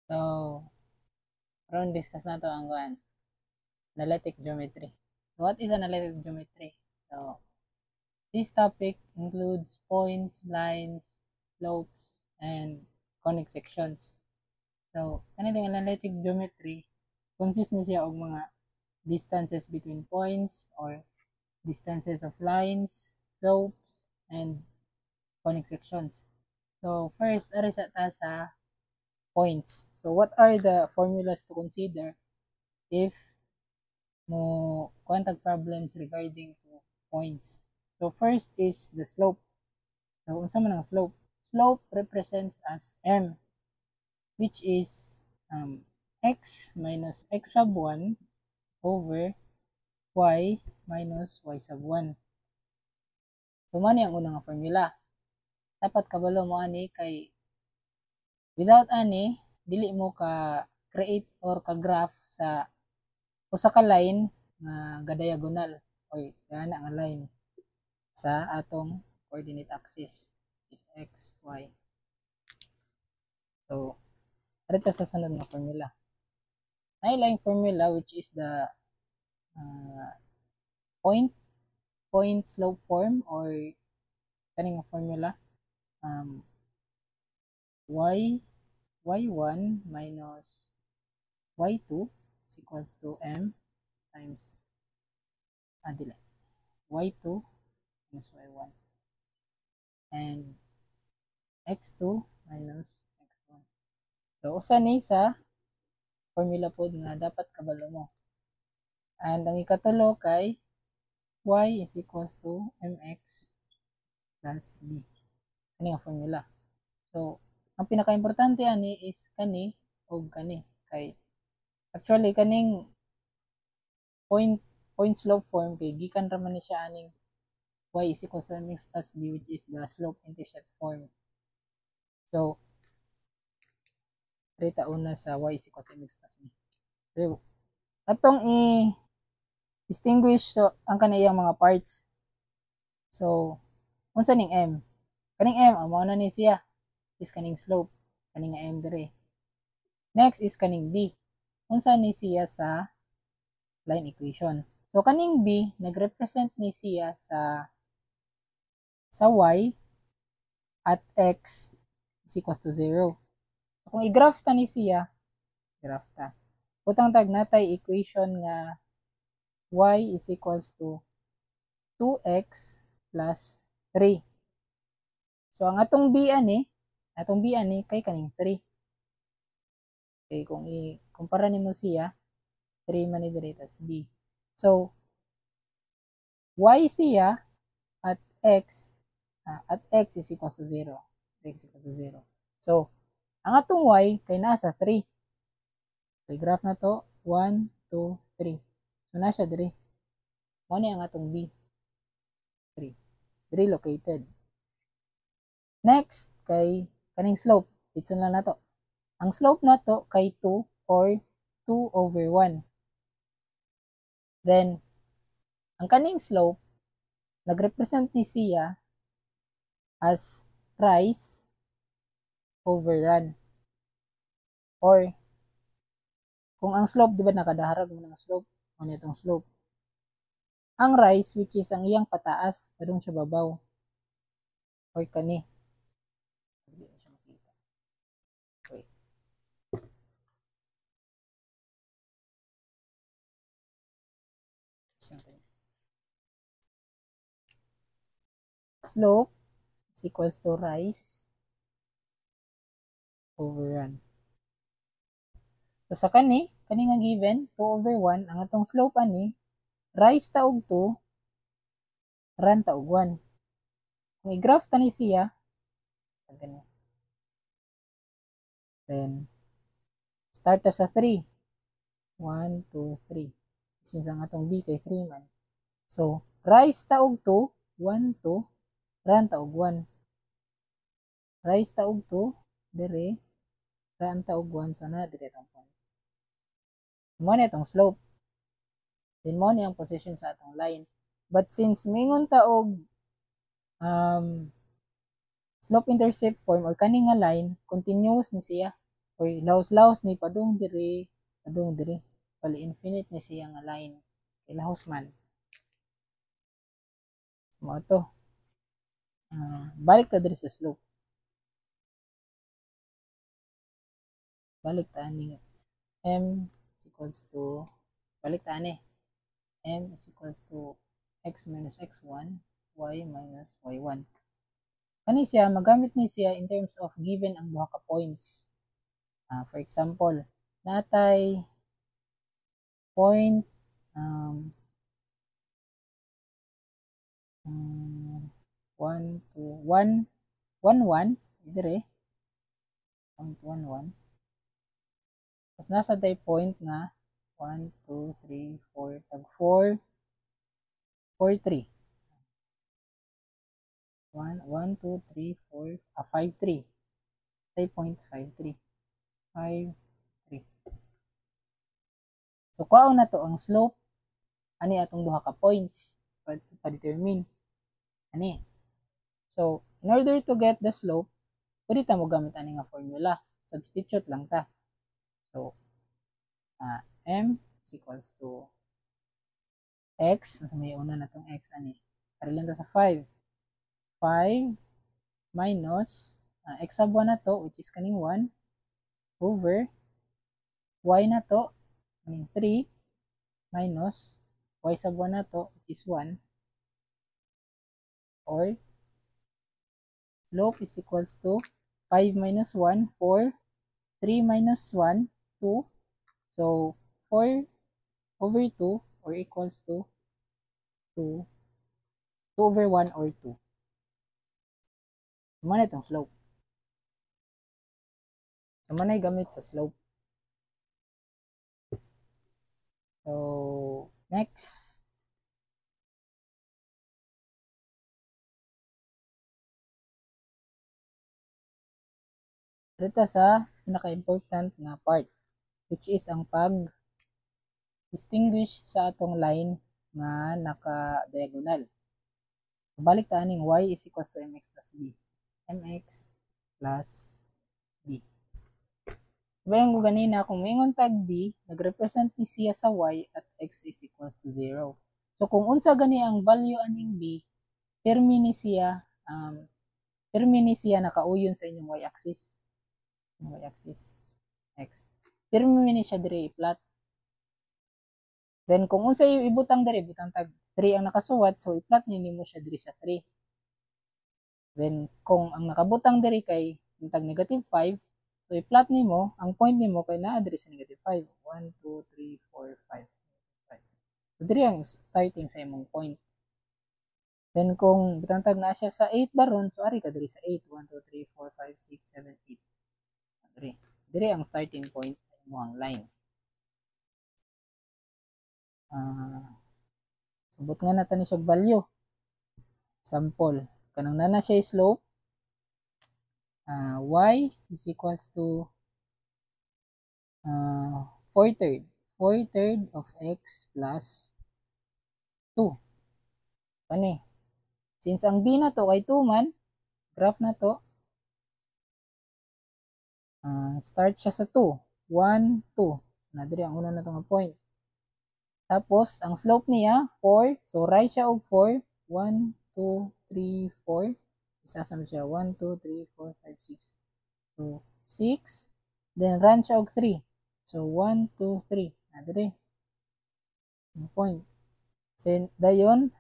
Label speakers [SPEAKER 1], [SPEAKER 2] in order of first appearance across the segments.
[SPEAKER 1] So, karon discuss na to ang analytic geometry. So, what is analytic geometry? So, this topic includes points, lines, slopes, and conic sections. So, kanilang analytic geometry consists na siya og mga distances between points or distances of lines, slopes, and conic sections. So, first, ari sa ta sa points. So, what are the formulas to consider if mo contact problems regarding to points? So, first is the slope. So, unsa man ang slope? Slope represents as m, which is x minus x sub 1 over y minus y sub 1. So, mani ang unang formula. Dapat kabalo mo ani kay without ani, dili mo ka create or ka graph sa usa ka line nga ga-diagonal o gana nga line sa atong coordinate axis is x, y. So, arita sa sunod nga formula. Nailang formula which is the uh, point slope form or kaning formula y1 minus y2 is equals to m times y2 minus y1 and x2 minus x1. So, usa ni sa formula po nga dapat kabalo mo. And ang ikatulo kay y is equals to mx plus b. Kani nga formula. So, ang pinaka-importante ani is kani o kani. Kay, actually, kaning point slope form kay gikan raman ni siya aning y is equals to mx plus b which is the slope intercept form. So, rita una sa y is equals to mx plus b. So, atong distinguish so ang kaniyang mga parts. So, unsa ning m? Kaning m mao na ni siya. Is kaning slope, kaning nga m dire. Next is kaning b. Unsa ni siya sa line equation. So kaning b nagrepresent ni siya sa y at x is equals to 0. So kung i-graph ta ni siya, graph ta. Butang tag natay equation nga y is equals to 2x plus 3. So ang atong b ani kay kaning 3. Okay, kung i-kumpara nimo siya, 3 man ni dire tas b. So y siya at x is equals to 0. X is equals to 0. So ang atong y kay nasa 3. So i-graph na to 1 2 3. So na siya dire. Mo ni ang atong b 3. Dire located. Next kay kaning slope. Dito na nato. Ang slope nato kay 2 or 2 over 1. Then ang kaning slope nagrepresent ni siya as rise over run. Or kung ang slope di ba nakadaharag mo ng slope, ano itong slope. Ang rise which is ang iyang pataas, padung siya babaw. Or kani. Hindi na siya makita. Wait. Slope is equals to rise over run. So sa kani nga given 2 over 1, ang atong slope ani rise ta og 2, run ta og 1. Kung i-graph ta ni siya, gani. Then start ta sa 3. 1 2 3. Since ang atong b kay 3 man. So rise ta og 2, 1 2, run ta og 1. Rise ta og 2, dire run ta og 1, so na dire tong point. Mo ni itong slope. Then mo ni ang position sa atong line. But since mingon ta og slope intercept form or kani nga line, continuous ni siya. Oy, lahos-lahos ni padung diri, pali infinite ni siya nga line. Kay lahos man. Mo to. Balik ta diri sa slope. Balik ta ning m is equals to, balik ta ni m is equals to x minus x1, y minus y1. Kani siya, magamit ni siya in terms of given ang duha ka points. For example, natay point 1 to 1 1 1 dire point 1 1. Tapos nasa day point nga 1 2 3 4 tag 4 4 3 1 1 2 3 4 5 3 day point 5 3 5 3. So kuha na to ang slope ani atong duha ka points pa-determine ani. So in order to get the slope, pwede ta mo gamit ani nga formula, substitute lang ta. So m is equals to x, nasa may una na tong x ani, ari lang ta sa 5 minus x sub 1 na to, which is kaning 1, over y na to, kaning 3, minus y sub 1 na to, which is 1, or slope is equals to 5 minus 1, 4, 3 minus 1, 2, so 4 over 2, or equals to 2 over 1 or 2. Mana itong slope. So, manay gamit sa slope. So, next. Dito sa pinaka-important nga part, which is ang pag-distinguish sa atong line nga naka-diagonal. Balik ta aning y is equals to mx plus b. Mx plus b. Bayan ko ganina, kung maingon tag b, nag-represent ni siya sa y at x is equals to 0. So, kung unsa gani ang value aning b, termi ni siya nakauyon sa inyong y-axis. Y-axis, x. Termi ni siya dire i-plot. Then, kung unsa yung ibutang dire, butang tag 3 ang nakasuwat, so i-plot nimo siya dire sa 3. Then, kung ang nakabutang dire kay tag negative 5, so i-plot nimo, ang point nimo kay naa dire sa negative 5. 1, 2, 3, 4, 5. So, dire ang starting sa imong point. Then, kung butang tag na siya sa 8 baron, so ari ka dire sa 8. 1, 2, 3, 4, 5, 6, 7, 8. Dire ang starting point sa imong line. Subot nga natin siya value. Sample. Kanang nana siya slope. Y is equals to 4/3. 4/3 of x plus 2. Kani. Since ang b na to ay 2 man, graph na to, start siya sa 2. 1, 2. Nadiri ang una na to nga point. Tapos, ang slope niya, 4. So, rise siya og 4. 1, 2, 3, 4. Isasama siya. 1, 2, 3, 4, 5, 6. So, 6. Then, run siya og 3. So, 1, 2, 3. Nadiri. Ang point. Then, dayon,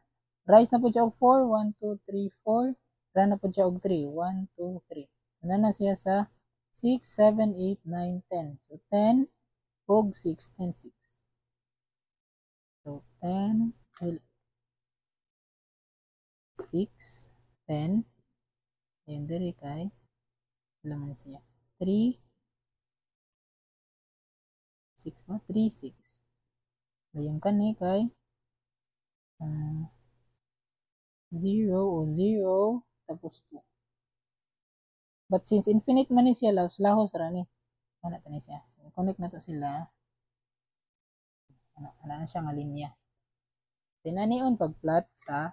[SPEAKER 1] rise na po siya og 4. 1, 2, 3, 4. Run na po siya og 3. 1, 2, 3. So, na siya sa 6, 7, 8, 9, 10. So, 10 og 6, 10, 6. So, 10, 6, 10. Ayan, diri kay, alam na siya. 3, 6 ba? 3, 6. Ayan ka ni kay 0 o 0 tapos 2. But since infinite man ni siya, lahos ra ni. Ano na siya? Connect na to sila. Ano na siya nga linya. Tinanion pag-plot sa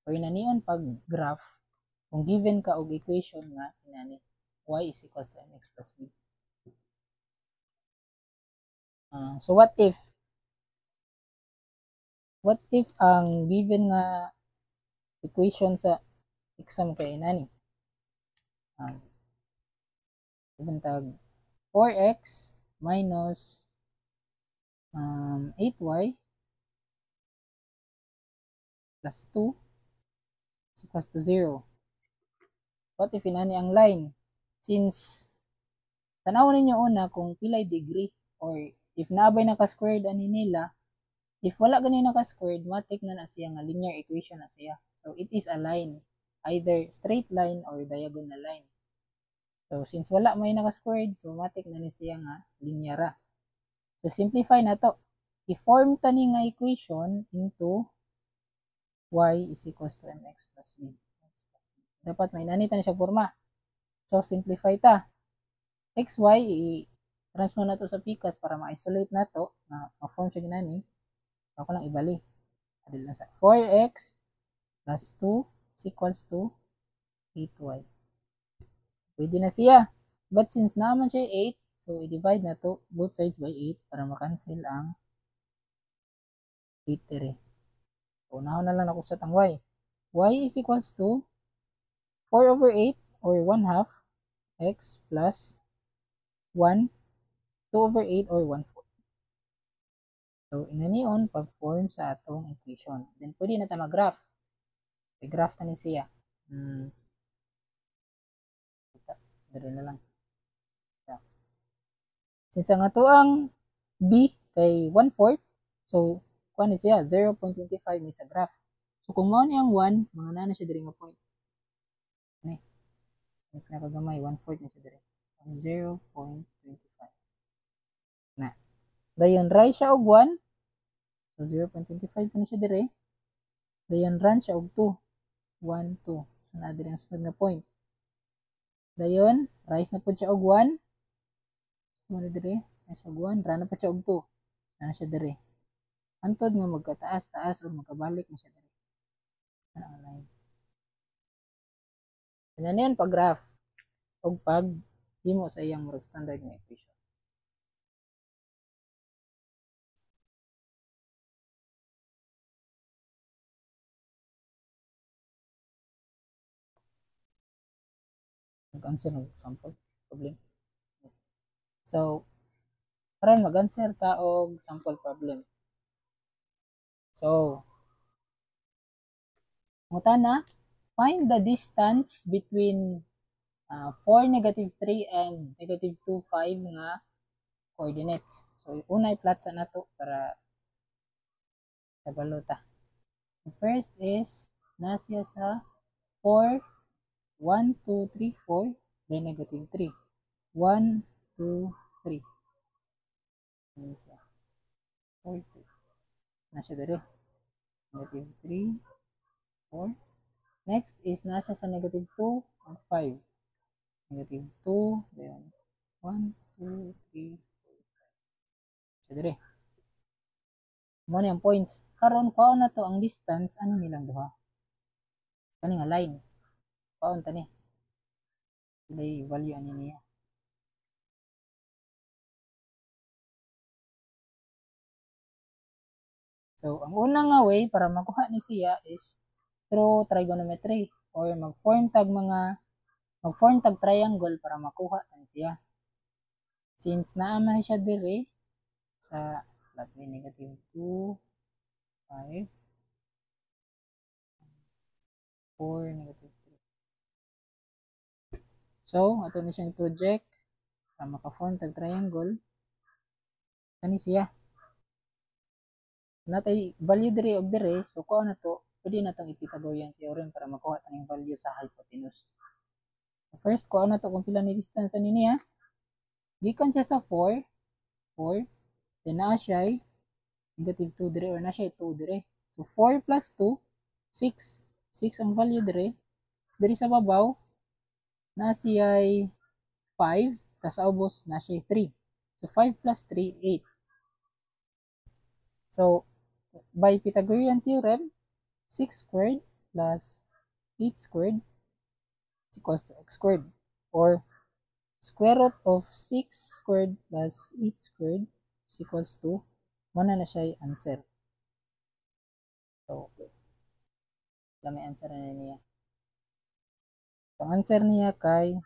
[SPEAKER 1] or nanion pag-graph kung given ka og equation nga inani y is equals to mx plus b. So what if ang given nga equation sa exam kay nani? Given tag 4x minus 8y plus 2 is equals to 0. What if inani ang line? Since tanawon ninyo una kung pilay degree or if naabay naka-squared ani nila, if wala gani naka-squared, matik na siya nga linear equation na siya. So it is a line, either straight line or diagonal line. So since wala may naka-squared, so matik na ni siya nga linear ra. So simplify na to. I-form tani nga equation into y is equals to mx plus b. Dapat may inani tani siya forma. So simplify ta. xy i-transform na to sa pikas para ma-isolate na to, ma-form siya ginani. Ako lang ibali. Adil na sa 4x plus 2 is equals to 8y. So, pwede na siya. But since naman siya 8, so i-divide na to both sides by 8 para makancel ang 8 dire. So unahon na lang ako sa tang y. Y is equals to 4 over 8 or 1 half x plus 1, 2 over 8 or 1/4. So inanion pag-form sa atong equation. Then pwede na ta mag-graph. I-graph ta ni siya. Dito na lang. Graph. Since ang atoang b kay 1/4, so kuan ni siya 0.25 ni sa graph. So kung mao ni ang 1, mga na siya diri nga point. Ni. Ang pinakagamay 1/4 ni siya diri. 0.25. Na. Dayon rise siya og 1. So 0.25 pa ni siya diri. Dayon run siya og 2. 1, 2. So na diri ang sunod nga point. Dayon rise na pud siya og 1. Mo diri, rise og 1, run na pa siya og 2. Na siya diri. Antod nga magkataas-taas o magkabalik na siya diri. Ang line. Ano yan pag graph o pag himo sa iyang murag standard nga equation. Mag-answer ng sample problem. So, karon mag-answer ta og sample problem. So, mutana, find the distance between 4, -3 and -2, 5 nga coordinate. So, una i-plot sa nato para kabalo ta. The first is nasiya sa 4, 1, 2, 3, 4, then -3. 1, 2, 3. Ano siya? 40. Nasa dere. -3, 4. Next is nasa sa -2 and 5. -2, then 1, 2, 3, 4, 5. Sa dere. Mo ni ang points. Karon kuha na to ang distance ano nilang duha. Kani nga line. Paon tani. Ilay value ani niya. So, ang unang nga way para makuha ni siya is through trigonometry or mag-form tag triangle para makuha tan siya. Since naaman siya dire sa let me -2, 5, 4, -3. So, ato na siyang project para maka-form tag triangle. Kani siya. Natay value dire og dire, so kuha na to, pwede na tong i-Pythagorean theorem para makuha taning value sa hypotenuse. First, kuha na to kung pila ni distance ani niya. Gikan siya sa 4, 4, then naa siya -2 dire or na siya 2 dire. So 4 plus 2, 6. 6 ang value dire. So, dire sa babaw, na siya 5, tas ubos na siya 3. So 5 plus 3, 8. So by Pythagorean theorem, 6 squared plus 8 squared is equals to x squared, or square root of 6 squared plus 8 squared is equals to, muna na siya yung answer. So, may answer na niya. So, ang answer niya kay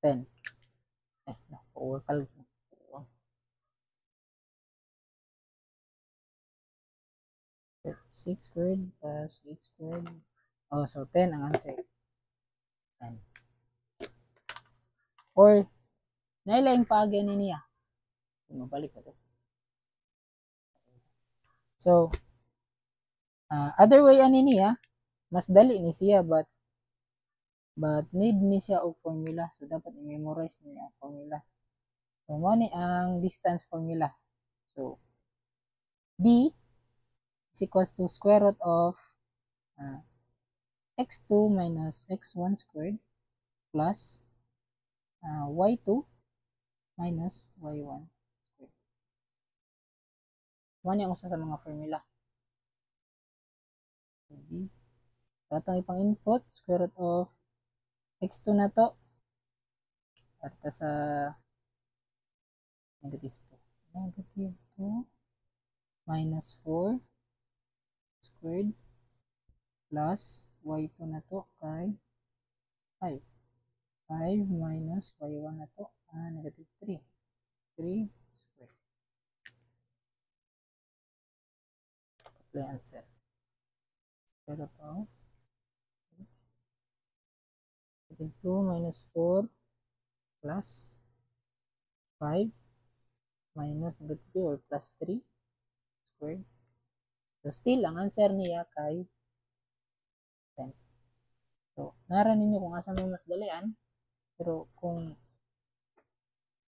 [SPEAKER 1] 10. Overcalc. 6 squared plus 8 squared. Oh, so 10 ang answer. 10. Or, nailaing paagyan niya. Mabalik pa to. So, other way ani niya, mas dali ni siya but need ni siya og formula. So, dapat i-memorize niya ang formula. So, mo ni ang distance formula. So, D is equals to square root of x2 minus x1 squared plus y2 minus y1 squared. Mo ni ang usa sa mga formula. D. So, atong ipang input, square root of x2 na to at sa negative 2 minus 4 squared plus y2 na to kay 5 minus y1 na to negative 3 squared. Apply answer. Square root of negative 2 minus 4 plus 5 minus negative 3 or plus 3 squared. So, still, ang answer niya kay 10. So, nara ninyo kung asa mo mas dalian. Pero, kung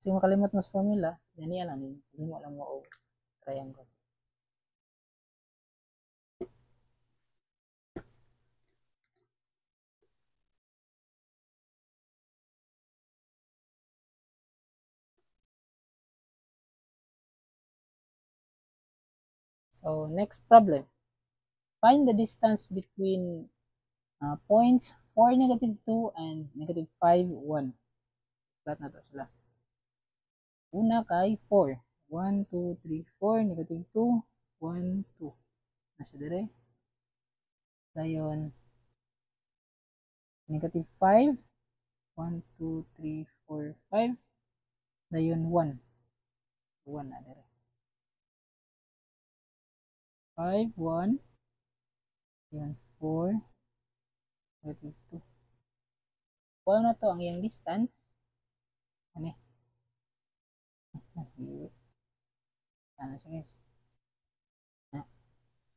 [SPEAKER 1] kasi makalimot mas formula, yan lang. Hindi mo alam mo o triangle. So, next problem. Find the distance between points 4, negative 2 and negative 5, 1. Flat na to sila. Una kay 4. 1, 2, 3, 4, negative 2, 1, 2. Nasa dire. Dayon, negative 5. 1, 2, 3, 4, 5. Dayon, 1. 1 na dire. 5, 1. Dayon, 4. Negative 2. Kung na to ang iyang distance. Ano eh? Ano siya guys?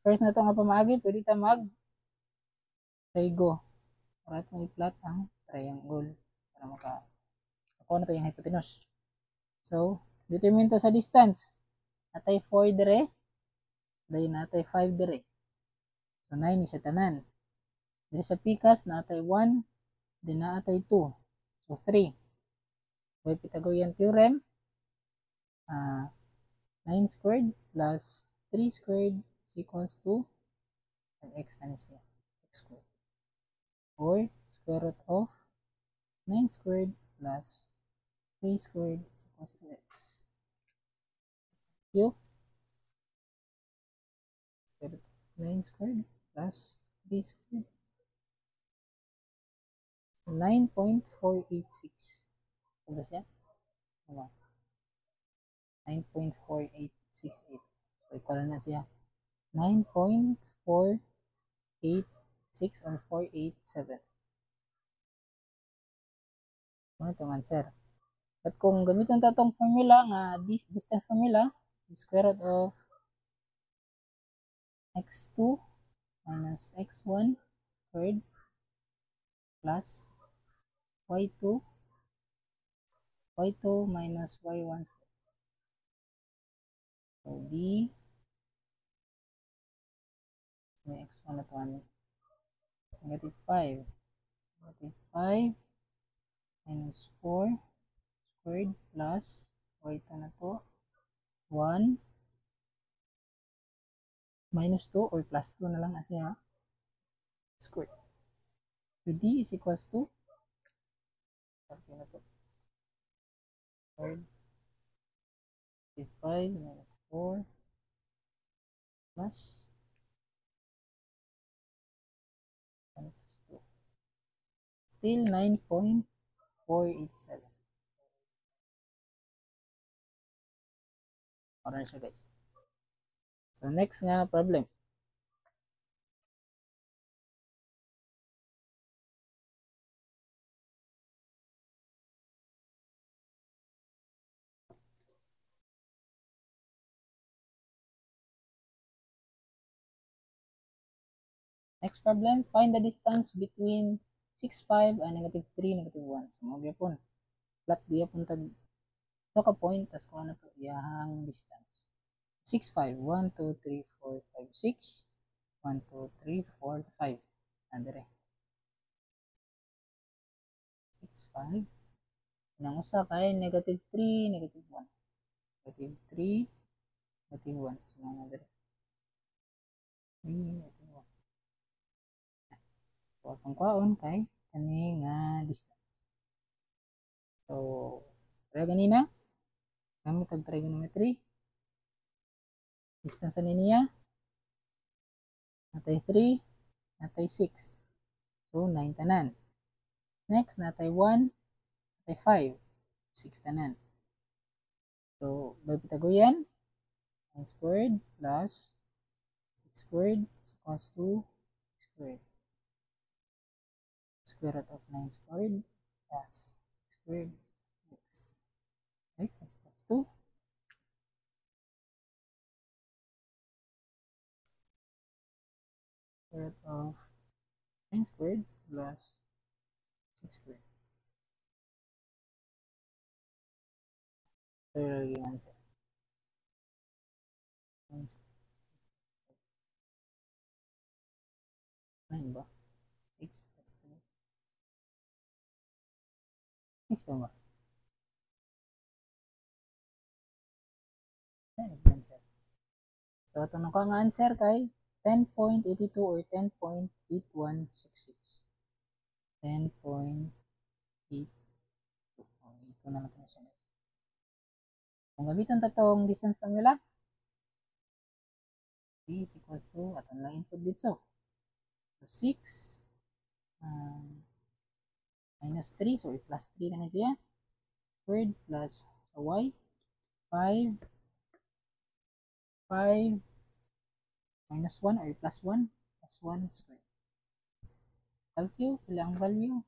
[SPEAKER 1] First na to nga pamaagi, pwede ta mag trigo. Para itong i-plot ang triangle. Para makakuha na to yung hypotenuse. So, determine to sa distance. Natay 4 dire. Dayon natay 5 dire. So, 9 ni siya tanan. Dire sa pikas, natay 1. Then natay 2. So, 3. By Pythagorean theorem, 9 squared plus 3 squared is equals to x na siya. X squared. Or square root of 9 squared plus 3 squared is equals to x. Q. Square root of 9 squared plus 3 squared. 9.486. Ano ba siya? 9.4868. So, equal na siya. 9.486 or 487. Ano itong answer? But kung gamitin tatong formula nga distance formula, square root of x2 minus x1 squared plus y2 minus y1 squared. So, D may x1 na 1 negative 5 minus 4 squared plus y2 na to 1 minus 2 or plus 2 na lang na siya squared. So, D is equals to squared 5 minus 4 plus 1 plus 2. Still 9.487. Orange siya guys. So next nga problem. Next problem, find the distance between 6, 5 and negative 3, negative 1. So mga gyapon. Plot diya punta ito ka point, tas kung ano to, iyahang distance. 6, 5. 1, 2, 3, 4, 5, 6. 1, 2, 3, 4, 5. Andre. 6, 5. Nang usa kay negative 3, negative 1. Negative 3, negative 1. So mga andre. 3, negative 1. So atong kwaon kay kani nga distance. So, para ganina, gamit ang trigonometry. Distance ani niya natay 3, natay 6. So 9 tanan. Next natay 1, natay 5. 6 tanan. So by Pythagorean, 9 squared plus 6 squared is equals to squared. Square root of 9 squared plus 6 squared is equals to x. X is equals to square root of 9 squared plus 6 squared. So yung answer. 9 ba? 6 plus 3. 6 ba? Answer. So ito na ko ang answer kay 10.82 or 10.8166. 10.82. Ito na natin siya guys. Kung gamitin tatong distance formula, d is equals to, atong lang input dito. So 6 minus 3, so plus 3 na siya. Squared plus sa y, 5 minus 1 or plus 1 squared. Calculate, pila ang value?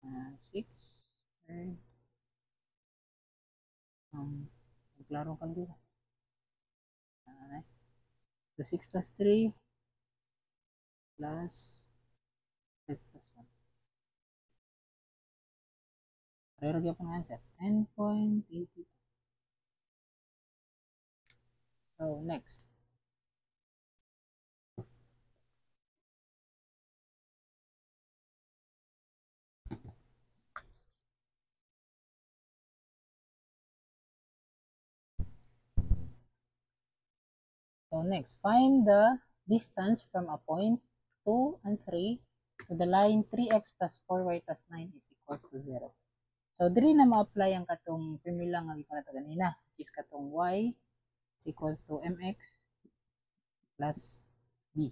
[SPEAKER 1] 6 squared. Klarong calculate. So 6 plus 3 plus 5 plus 1. Pero lagi ang answer, 10.82. So next. So next, find the distance from a point 2 and 3 to the line 3x plus 4y plus 9 is equals to 0. So diri na ma-apply ang katong formula nga gikon nato ganina, which is katong y is equals to mx plus b.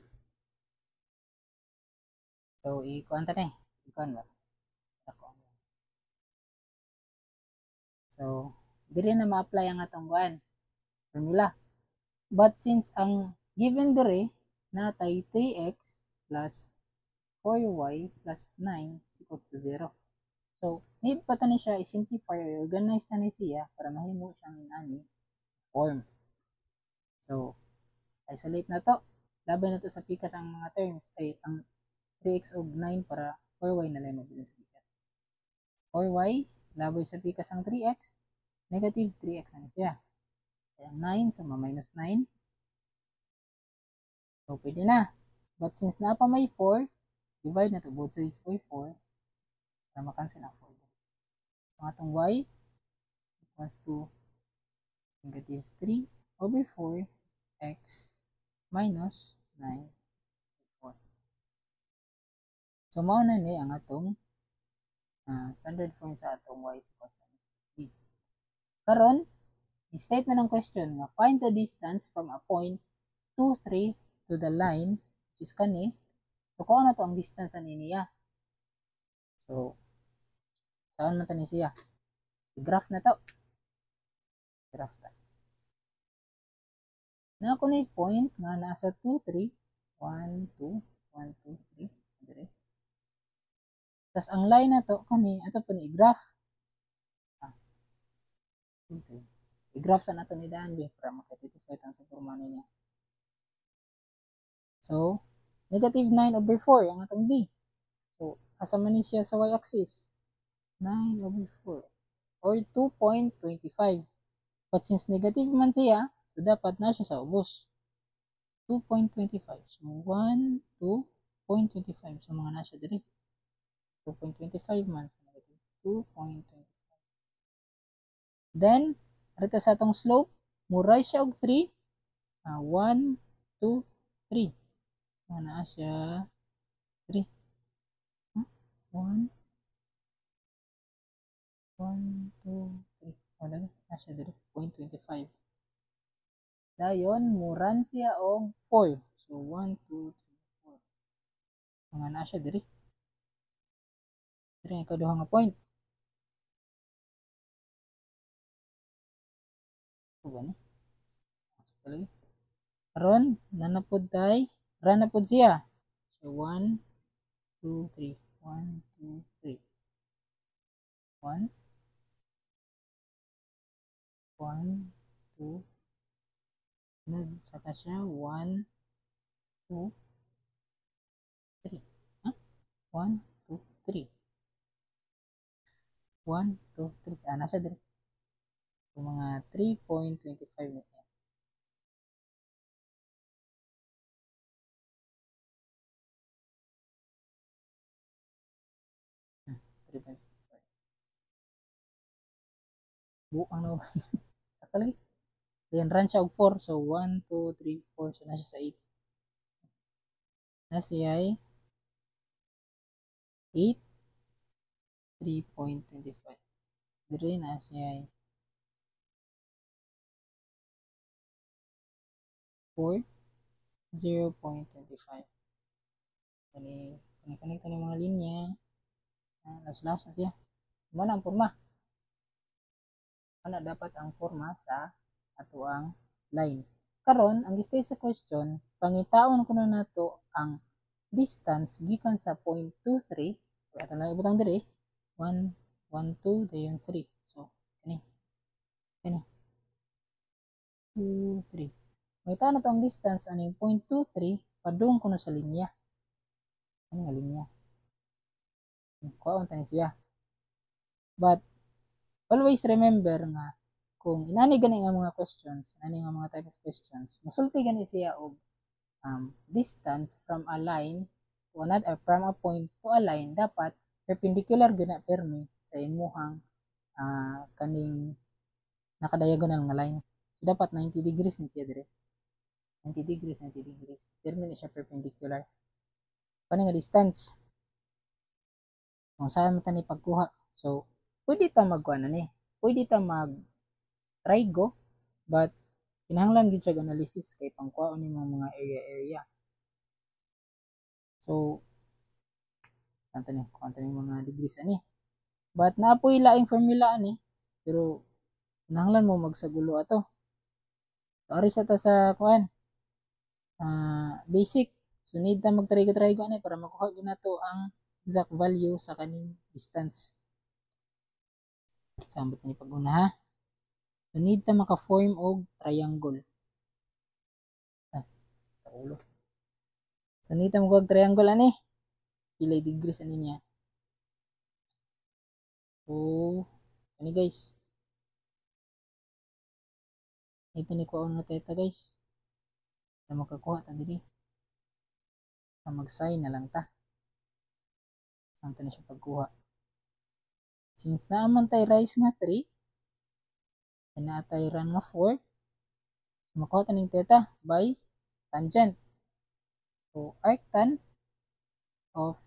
[SPEAKER 1] So ikuan ta ni, ikuan ba? So diri na ma-apply ang atong formula. But since ang given dire natay 3x plus 4y plus 9 is equals to 0. So, need pa tani siya i-simplify or organize tani siya para mahimo siyang ani form. So, isolate na to. Laban na to sa pikas ang mga terms ay ang 3x og 9 para 4y na lang mabilin sa pikas. 4y laboy sa pikas ang 3x, negative 3x na siya. Kaya 9 so minus 9. So, pwede na. But since na pa may 4, divide na to both sides by 4 para makancel ang 4. Ang atong y equals to negative 3 over 4x minus 9 over 4. So, mao na ni ang atong standard form sa atong y is equals to b. Karon, Yung statement ng question nga, find the distance from a point 2, 3 to the line, which is kani. So, kung ano to ang distance ani niya. So, saan man tani siya? I-graph na to. Graph na. Na ako na point nga nasa 2, 3. 1, 2, 1, 2, 3. Dire. Tapos ang line na to, kani, ato po ni i-graph. I-graph sa nato ni Danby para makatitify ang sa forma niya. So, negative 9 over 4 ang atong B. So, asa man ni siya sa y-axis? 9 over 4 or 2.25. But since negative man siya, so dapat na siya sa ubos. 2.25. So, 1, 2.25. So, mga na siya diri. 2.25 man. So, negative 2.25. Then, rito sa atong slope, muray siya og 3. 1, 2, 3. Mga na siya 3. 1, 1, 2, 3. Wala na. Nasa dito. 0.25. Dayon, muran siya og 4. So, 1, 2, 3, 4. Mga na siya dito. Dito yung kaduhang nga point. Ito ba ni? Karon, nanapod tay. Ranapod siya. So, 1, 2, 3. 1, 2, 3. 1, 1, 2, saka siya 1, 2, 3. 1, 2, 3. 1, 2, 3. Nasa dito. So, mga 3.25 na siya. Buang na sa kalagi. Then run siya og 4. So 1, 2, 3, 4. So na siya sa 8. Na siya ay 8, 3.25. Dire na siya ay 4, 0.25. Kani connect ni mga linya. Laos-laos na siya. Muna ang forma. Ano dapat ang forma sa atuang line. Karon ang gistay sa question, pangitaon ko na nato ang distance gikan sa point 23. Ato na ibutang dire 1, 1, 2, dayon 3. So, kani. 2, 3. May tao na to ang distance aning 0.23 padung kuno sa linya. Ano nga linya? Kuhaon tani siya. But always remember nga kung inani gani nga mga questions, inani nga mga type of questions, musulti gani siya og distance from a line to another, from a point to a line, dapat perpendicular gina permi sa imuhang kaning nakadiagonal nga line. So dapat 90 degrees ni siya dire. 90 degrees, 90 degrees. Permi ni siya perpendicular. Kani nga distance. Kung saan mo tani pagkuha. So, pwede ta magkuha na ni. Pwede ta mag trigo, but kinahanglan gid siya analysis kay pangkuha ni mga area. So, kuha ni mga degrees ani. But naapoy laing formula ani, pero kinahanglan mo magsagulo ato. So, ari sa ta sa kuan. Basic. So, need na mag-trigo ani para makuha gyud nato ang exact value sa kaning distance. Sambot ni pag-una ha. So, need ta maka-form og triangle. Ulo. So, need ta mag triangle ani. Pila degrees ani niya. So, ani guys. Ito ni kuha nga theta guys. Na makakuha ta diri. Mag-sign na lang ta. Ang na siya pagkuha. Since naaman tay rise nga 3, naatay run nga 4, makuha ta ning theta by tangent. So, arctan of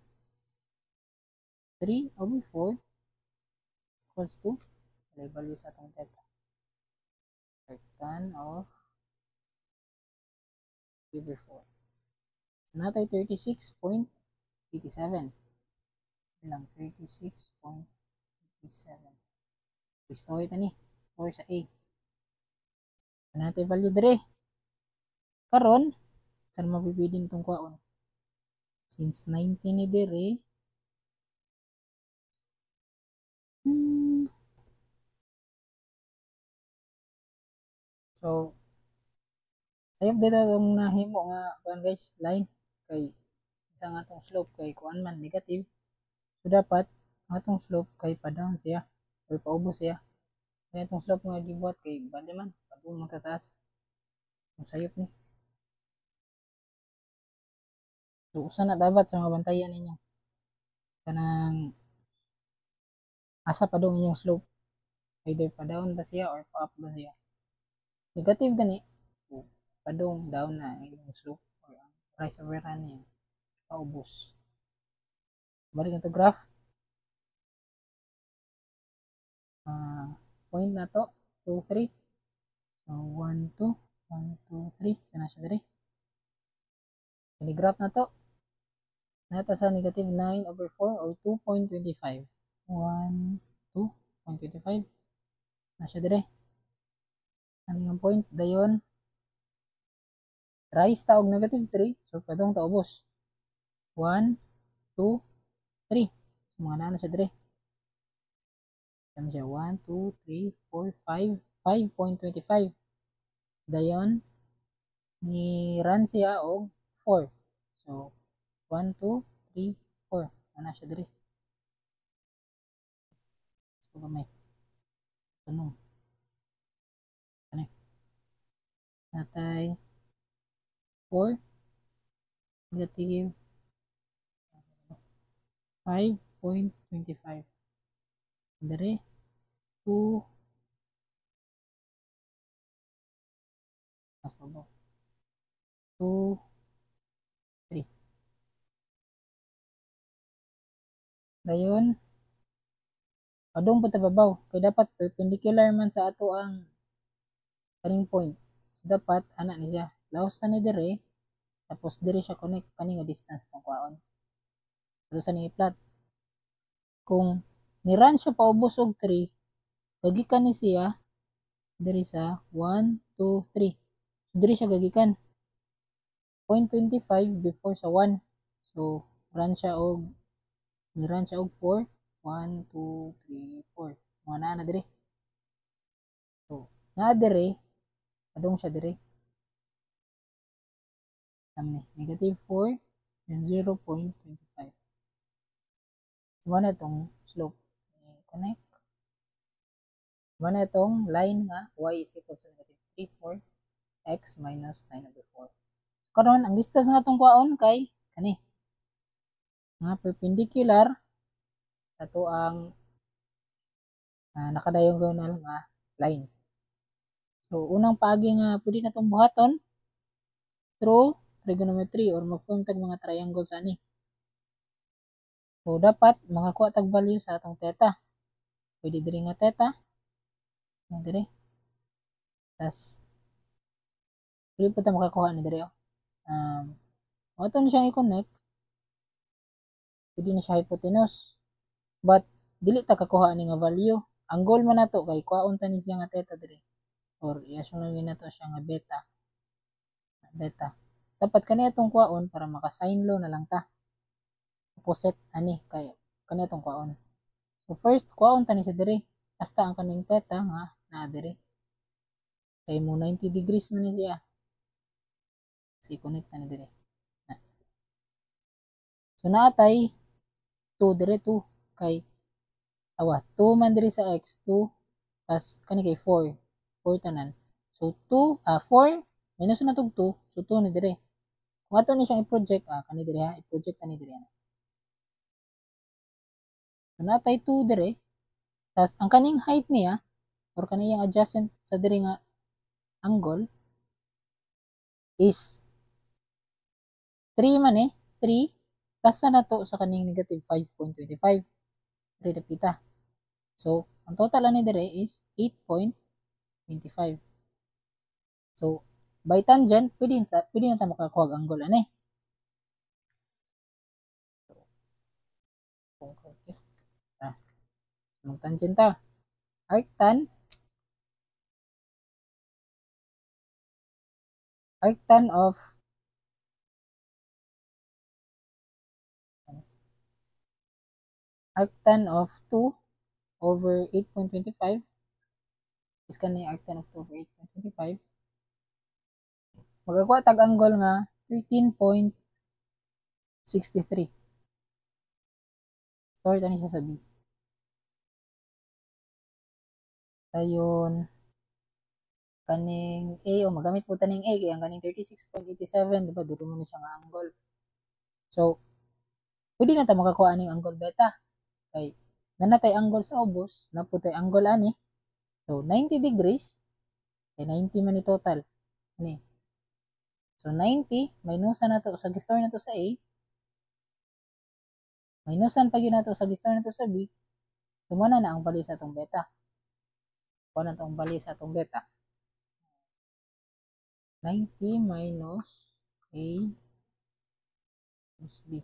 [SPEAKER 1] 3 over 4 equals to value sa atong theta. Arctan of over 4. Natay 36.87. Bilang 36.87. Store ito ni. Store sa A. Natay value dire. Karon, saan mapipili nitong kwaon? Since 90 ni dire, so, sayop dito itong nahimo nga, kuan guys, line. Kay, isa nga itong slope kay kuan man, negative. So, dapat, ang itong slope kay pa-down siya, or paubos siya. Kaya itong slope nga gibuhat kay, bali man, pag-uong magtataas. Ang sayop ni. So, usa na dapat sa mga bantayan ninyo. Kanang, asa pa doon inyong slope. Either pa-down ba siya, or pa-up ba siya. Negative gani, so, padong down na yung slope or rise over run niya paubos. Balik ito graph, point na to 2, 3, so 1, 2, 1, 2, 3, sana siya dali. Ini graph na to nata sa negative 9 over 4 or 2.25. 1, 2.25 na siya dali. Ano yung point dayon rise ta og negative 3, so padong taubos 1, 2, 3, mga na siya dali. Ano siya? 1, 2, 3, 4, 5. 5.25. Dayon, ni-run siya og 4. So, 1, 2, 3, 4. Ano siya diri? Gusto ba may tanong? Ano? Natay 4. Negative 5.25. Diri 2. Mas ba? 2, 3. Dayon, padung po tababaw. Kaya dapat perpendicular man sa ato ang kaning point. So, dapat, anak ni siya. Laos na ni dire, tapos dire siya connect kaning nga distance ng kwaon. So, sa ni plot. Kung ni-run siya paubos og 3, gagikan ni siya diri sa 1, 2, 3. So, diri siya gagikan. 0.25 before sa 1. So, run siya og ni-run siya og 4. 1, 2, 3, 4. Mga na diri. So, nga diri, padung siya diri. Negative 4 and 0.25. So, na itong slope. Connect. Mana itong line nga y is equal to negative 3, 4 x minus 9 over 4. Karon ang distance nga itong kwaon kay kani nga perpendicular sa to ang nakadayogonal nga line. So unang paagi nga pwede na itong buhaton through trigonometry or mag-form tag mga triangle sa ani. So dapat makakuha tag value sa atong theta. Pwede diri nga theta. Diri. Tas pwede po tayo makakuha ni diri. Ato na siyang i-connect. Pwede na siya hypotenuse. But dili ta kakuha ni nga value. Ang goal man nato kay kuhaon ta ni siya nga theta diri. Or i-assume na nato siya nga beta. Beta. Dapat kani atong kuhaon para maka-sign law na lang ta. Opposite ani kay kani atong kuhaon. So first kuhaon ta ni siya diri. Hasta ang kaning theta nga naa diri. Kay mo 90 degrees man ni siya. Kasi connect ta ni diri. So naatay 2 dire 2 kay 2 man diri sa x 2 tas kani kay 4 4 tanan. So 2 4 minus na tog 2 so 2 ni dire. Kung ato ni siyang i-project kani dire ha i-project ani dire. So natay 2 dire tas ang kaning height niya or kaniyang adjacent sa dire nga angle is 3 man 3 plus na to sa kaning negative 5.25 dire pita. So ang total ani dire is 8.25. So by tangent pwede na ta makakuha ang angle ani. Ang tangent ta. Arctan of arctan of 2 over 8.25 is kani arctan of 2 over 8.25 magakuha tag angle nga 13.63. Store tani siya sa B. Dayon kaning A o magamit po taning A kaya ang kaning 36.87 diba dito mo na siya nga angle. So pwede na ta makakuha ning angle beta kay nanatay angle sa ubos na putay angle ani. So 90 degrees kay 90 man ni total ni. So 90 minusan nato sa gistor nato sa A. Minusan pa gyud nato sa gistor nato sa B. So mo na ang bali sa atong beta. Kuha na itong bali sa atong beta. 90 minus A plus B.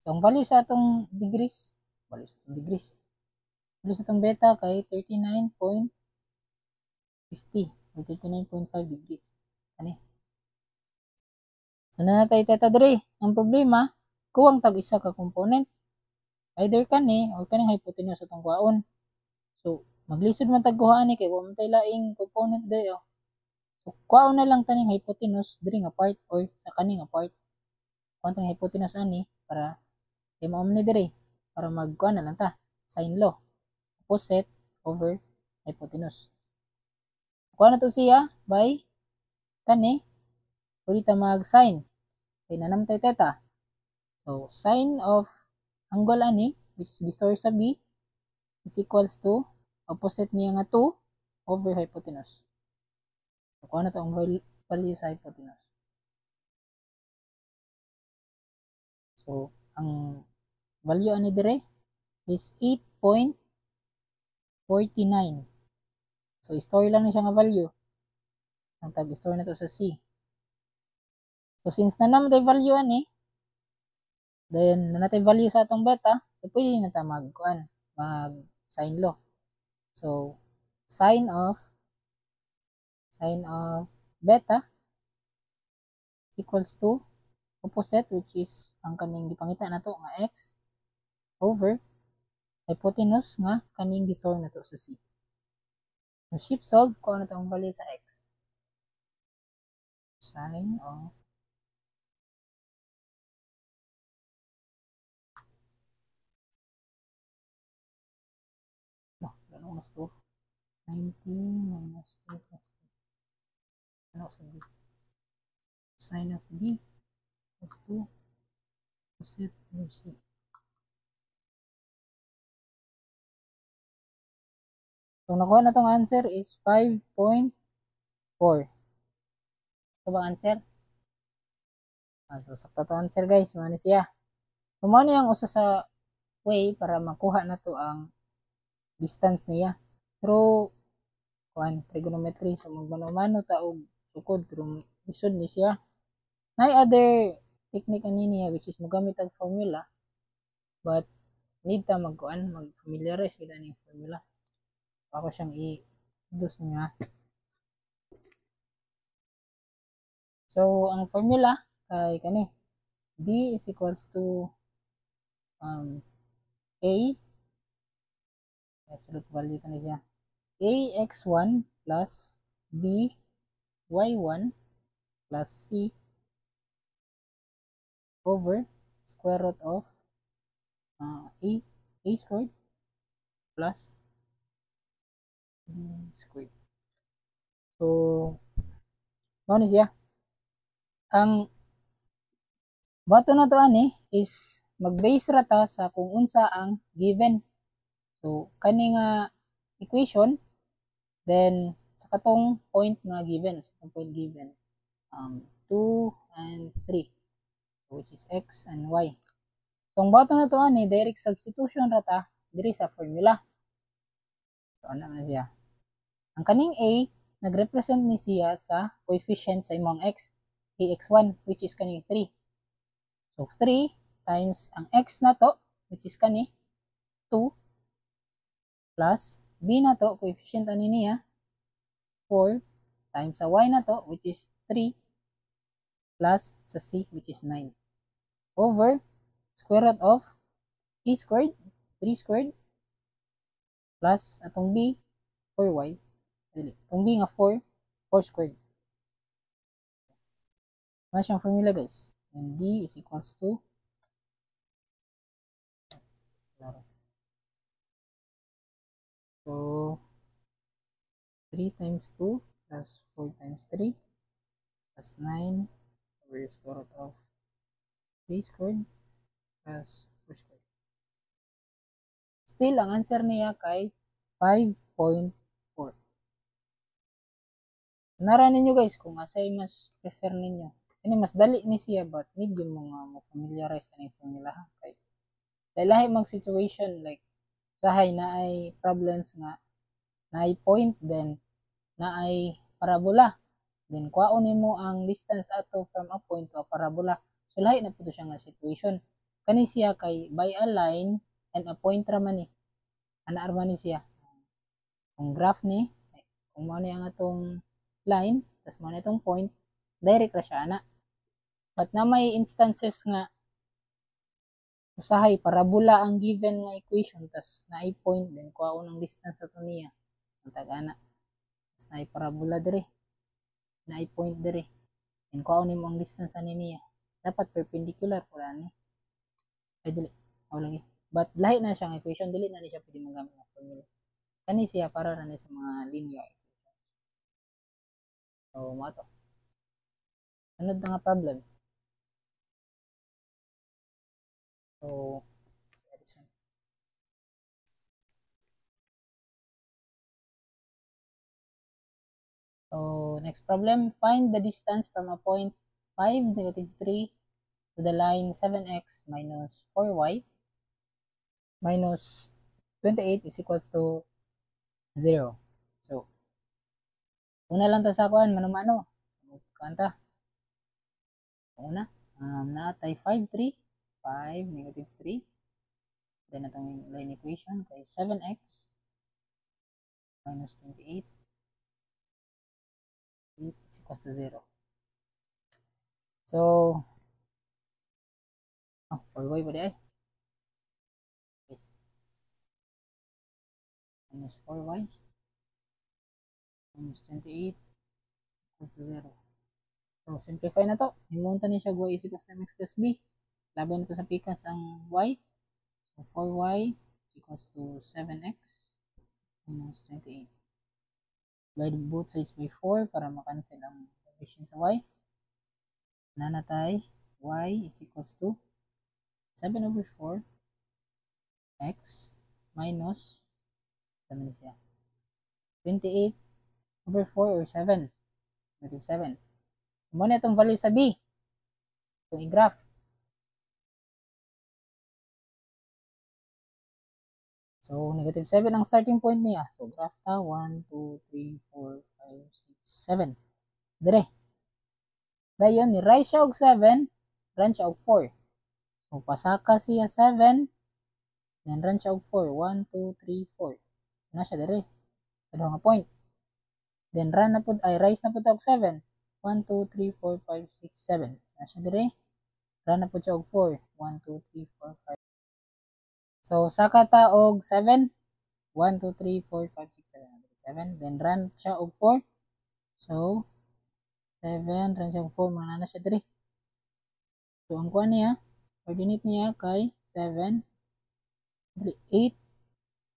[SPEAKER 1] So, ang value sa atong degrees, value sa atong beta kay 39.50 or 39.5 degrees. Ano? So, nanatay teta dre. Ang problema, kuwang tag isa ka component. Either kani or kaning hypotenuse atong kuhaon. So, maglisod man tag kuhaan ni kay wa man tay laing component dayo. So, kuhaon na lang taning hypotenuse diri nga part or sa kani nga part. Kuhaon taning hypotenuse ani para kay mao man ni diri para magkuha na lang ta sine law. Opposite over hypotenuse. Kuha na to siya by kani pwede ta mag sine kay nanamtay theta. So, sine of angle ani which is gistor sa B is equals to opposite niya nga 2 over hypotenuse. So, kuha na to ang value sa hypotenuse. So, ang value ani dire is 8.49. So, store lang na siya nga value. Ang tag-store na to sa C. So, since nanamtay value ani, then nanatay value sa atong beta, so pwede na ta mag sine law. So, sine of beta equals to opposite which is ang kaning gipangita nato nga x over hypotenuse nga kaning gi-store nato sa C. So, shift solve ko na ang value sa x. Sine of ano mas to? 90 minus a plus b. Ano sa b? Sine of b equals to opposite of c. So, nakuha na itong answer is 5.4. Ito bang answer? So, sakto to answer guys. Mano siya. So, mano yung usa sa way para makuha na to ang distance niya. Through trigonometry. So, magmano-mano ta og sukod. Pero isod ni siya. May other technique ani niya which is mogamit ang formula. But, need ta mag-familiarize kita ng formula. Ako siyang i-introduce niya. So, ang formula kay kani D is equals to A absolute value tani siya AX1 plus BY1 plus C over square root of A squared plus B squared. So, ano siya? Ang bato na to ani is mag-base rata sa kung unsa ang given. So, kani nga equation, then sa katong point nga given, sa katong point given, 2 and 3, which is x and y. So, ang bato na to ani, direct substitution rata diri sa formula. So, ano na siya? Ang kaning A nagrepresent ni siya sa coefficient sa imong x, ax1, which is kani 3. So, 3 times ang x na to, which is kani 2, plus b na to, coefficient ani niya, 4, times sa y na to, which is 3, plus sa c, which is 9, over square root of a squared, 3 squared, plus atong b, 4y, itong b nga 4, 4 squared. Ano siyang formula guys? And d is equals to so 3 times 2 plus 4 times 3 plus 9 over square root of 3 squared plus 4 squared. Still, ang answer niya kay 5.4. Nara ninyo guys kung asay mas prefer ninyo. Ini mas dali ni siya but need yung mga mo familiarize kaning formula ha. Kay lahi mag situation like sahay na ay problems nga na ay point then na ay parabola. Then kuhaon nimo ang distance ato from a point to a parabola. So lahi na pud siya nga situation. Kani siya kay by a line and a point ra man ni. Ana ra man ni siya. Kung graph ni kung mao ni ang atong line tas mao ni atong point, direct ra siya ana. But na may instances nga usahay parabola ang given nga equation tas naay point then kuhaon ang distance ato niya. Ang tag-ana. Tas naay parabola dire. Naay point dire. Then kuhaon nimo ang distance ani niya. Dapat perpendicular pula ni. Ay dili. Aw lagi. But lahi na siyang equation, dili na ni siya pwede magamit ng formula. Kani siya para ra ni sa mga linear equations. So, mo to. Sunod na nga problem. So, next problem, find the distance from a point 5, negative 3 to the line 7x minus 4y minus 28 is equals to 0. So, una lang ta sa kuan mano-mano. Kanta. Una, naatay 5, 3, 5, negative 3. Then atong line equation kay 7x minus 28 is equals to 0. So, 4y ba di ay? Yes. Minus 4y minus 28 equals to 0. So, simplify na to. Himunta ni siya y is equals to mx plus b. Laban na to sa pikas ang y. So, 4y is equals to 7x minus 28. Divide both sides by 4 para makancel ang coefficient sa y. Nanatay y is equals to 7 over 4 x minus 28 over 4 or 7. Negative 7. So, muna itong value sa b. Itong i-graph. So, negative 7 ang starting point niya. So, graph ta 1, 2, 3, 4, 5, 6, 7. Dire. Dayon, ni-rise siya og 7, run siya og 4. So, pasaka siya 7, then run siya og 4. 1, 2, 3, 4. So, na siya dire. Ito nga point. Then, run na po, rise na po og 7. 1, 2, 3, 4, 5, 6, 7. So, na siya dire. Run na po siya og 4. 1, 2, 3, 4, 5. So, saka ta og 7. 1, 2, 3, 4, 5, 6, 7. Then, run siya og 4. So, 7, run siya og 4. Mga na siya dire. So, ang kuha niya, coordinate niya kay 7, 8,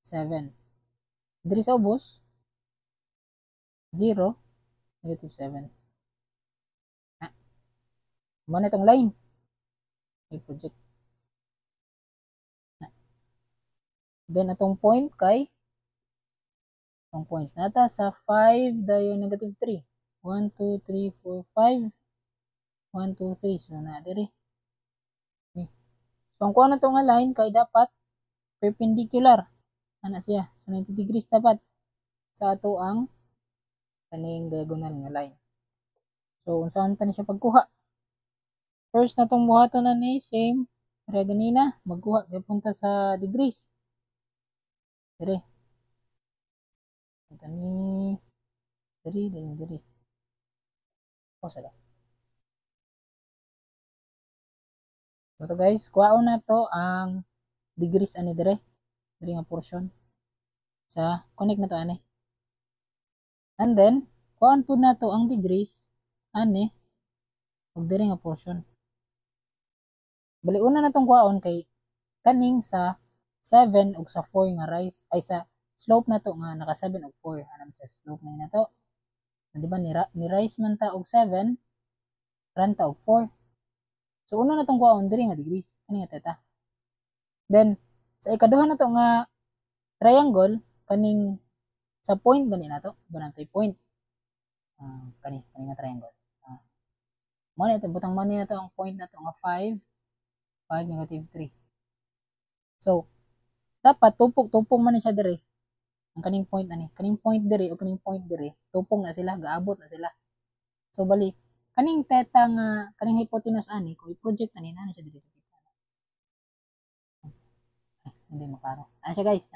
[SPEAKER 1] 7. Diri sa ubos, 0, negative 7. Muna itong line. May project. Then, atong point kay, atong point nata sa 5, dayon negative 3. 1, 2, 3, 4, 5. 1, 2, 3. So, na diri. Okay. So, ang kuha na itong line kay dapat perpendicular. Ano siya? So, 90 degrees dapat sa ato ang kaning diagonal nga line. So unsaon ta ni siya pagkuha? First na tong buhaton na ni same para ganina magkuha papunta sa degrees. Dire. Punta ni diri. O sada. So guys, kuhaon na to ang degrees ani dire. Dire nga portion. Sa connect na to ani. And then kuhaon pud na to ang degrees ani ug dire nga portion. Bali una na tong kuhaon kay kaning sa 7 ug sa 4 nga rise ay sa slope na to nga naka 7 ug 4 anam sa slope na to. Di ba ni rise man ta og 7 run ta og 4. So una na tong kuhaon diri nga degrees kani nga theta. Then sa ikaduha na to nga triangle kaning sa point gani na to banang tay point. Kani nga triangle. Mo na ito butang man na to ang point na to nga 5 negative 3. So dapat tupong man ni siya dire ang kaning point ani kaning point dire o kaning point dire tupong na sila gaabot na sila. So bali kaning theta nga kaning hypotenuse ani kung i-project ani na siya dire. Hindi makaro. Ano siya guys?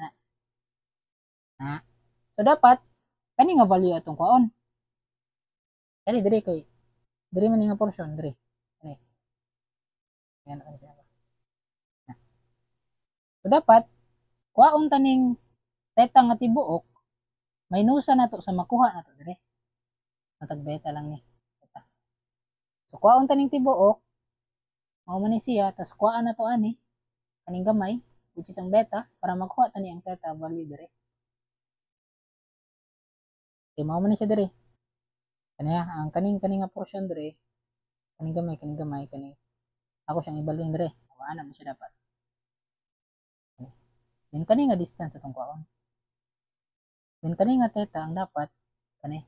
[SPEAKER 1] So dapat kani nga value atong kuhaon. Kani dire kay dire man nga portion dire. Kani. Yan ang siya. So dapat kuhaon taning theta nga tibuok minusa na to sa makuha na to dire. Matag beta lang ni. Theta. So kuhaon taning tibuok mao man ni siya tas kuhaan na to ani kaning gamay which is ang beta para makuha tani ang theta value dire. Okay, mao man ni siya dire. Kaniya ang kaning nga portion dire kaning gamay kani ako siyang ibalhin dire. Ana mo siya dapat. Then kani nga distance atong kuhaon. Then kani nga theta ang dapat kani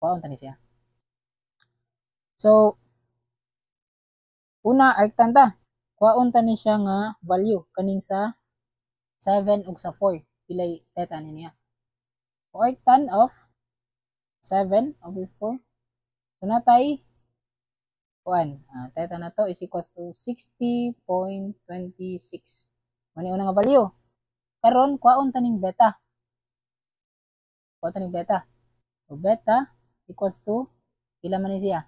[SPEAKER 1] kuhaon tani siya. So una arctan ta. Kuhaon tani siya nga value kaning sa 7 ug sa 4 pilay theta niya. So arctan of 7 over 4. So natay theta na to is equals to 60.26. Mani una nga value. Karon kuhaon taning beta. Kuhaon taning beta. So beta equals to pila man ni siya?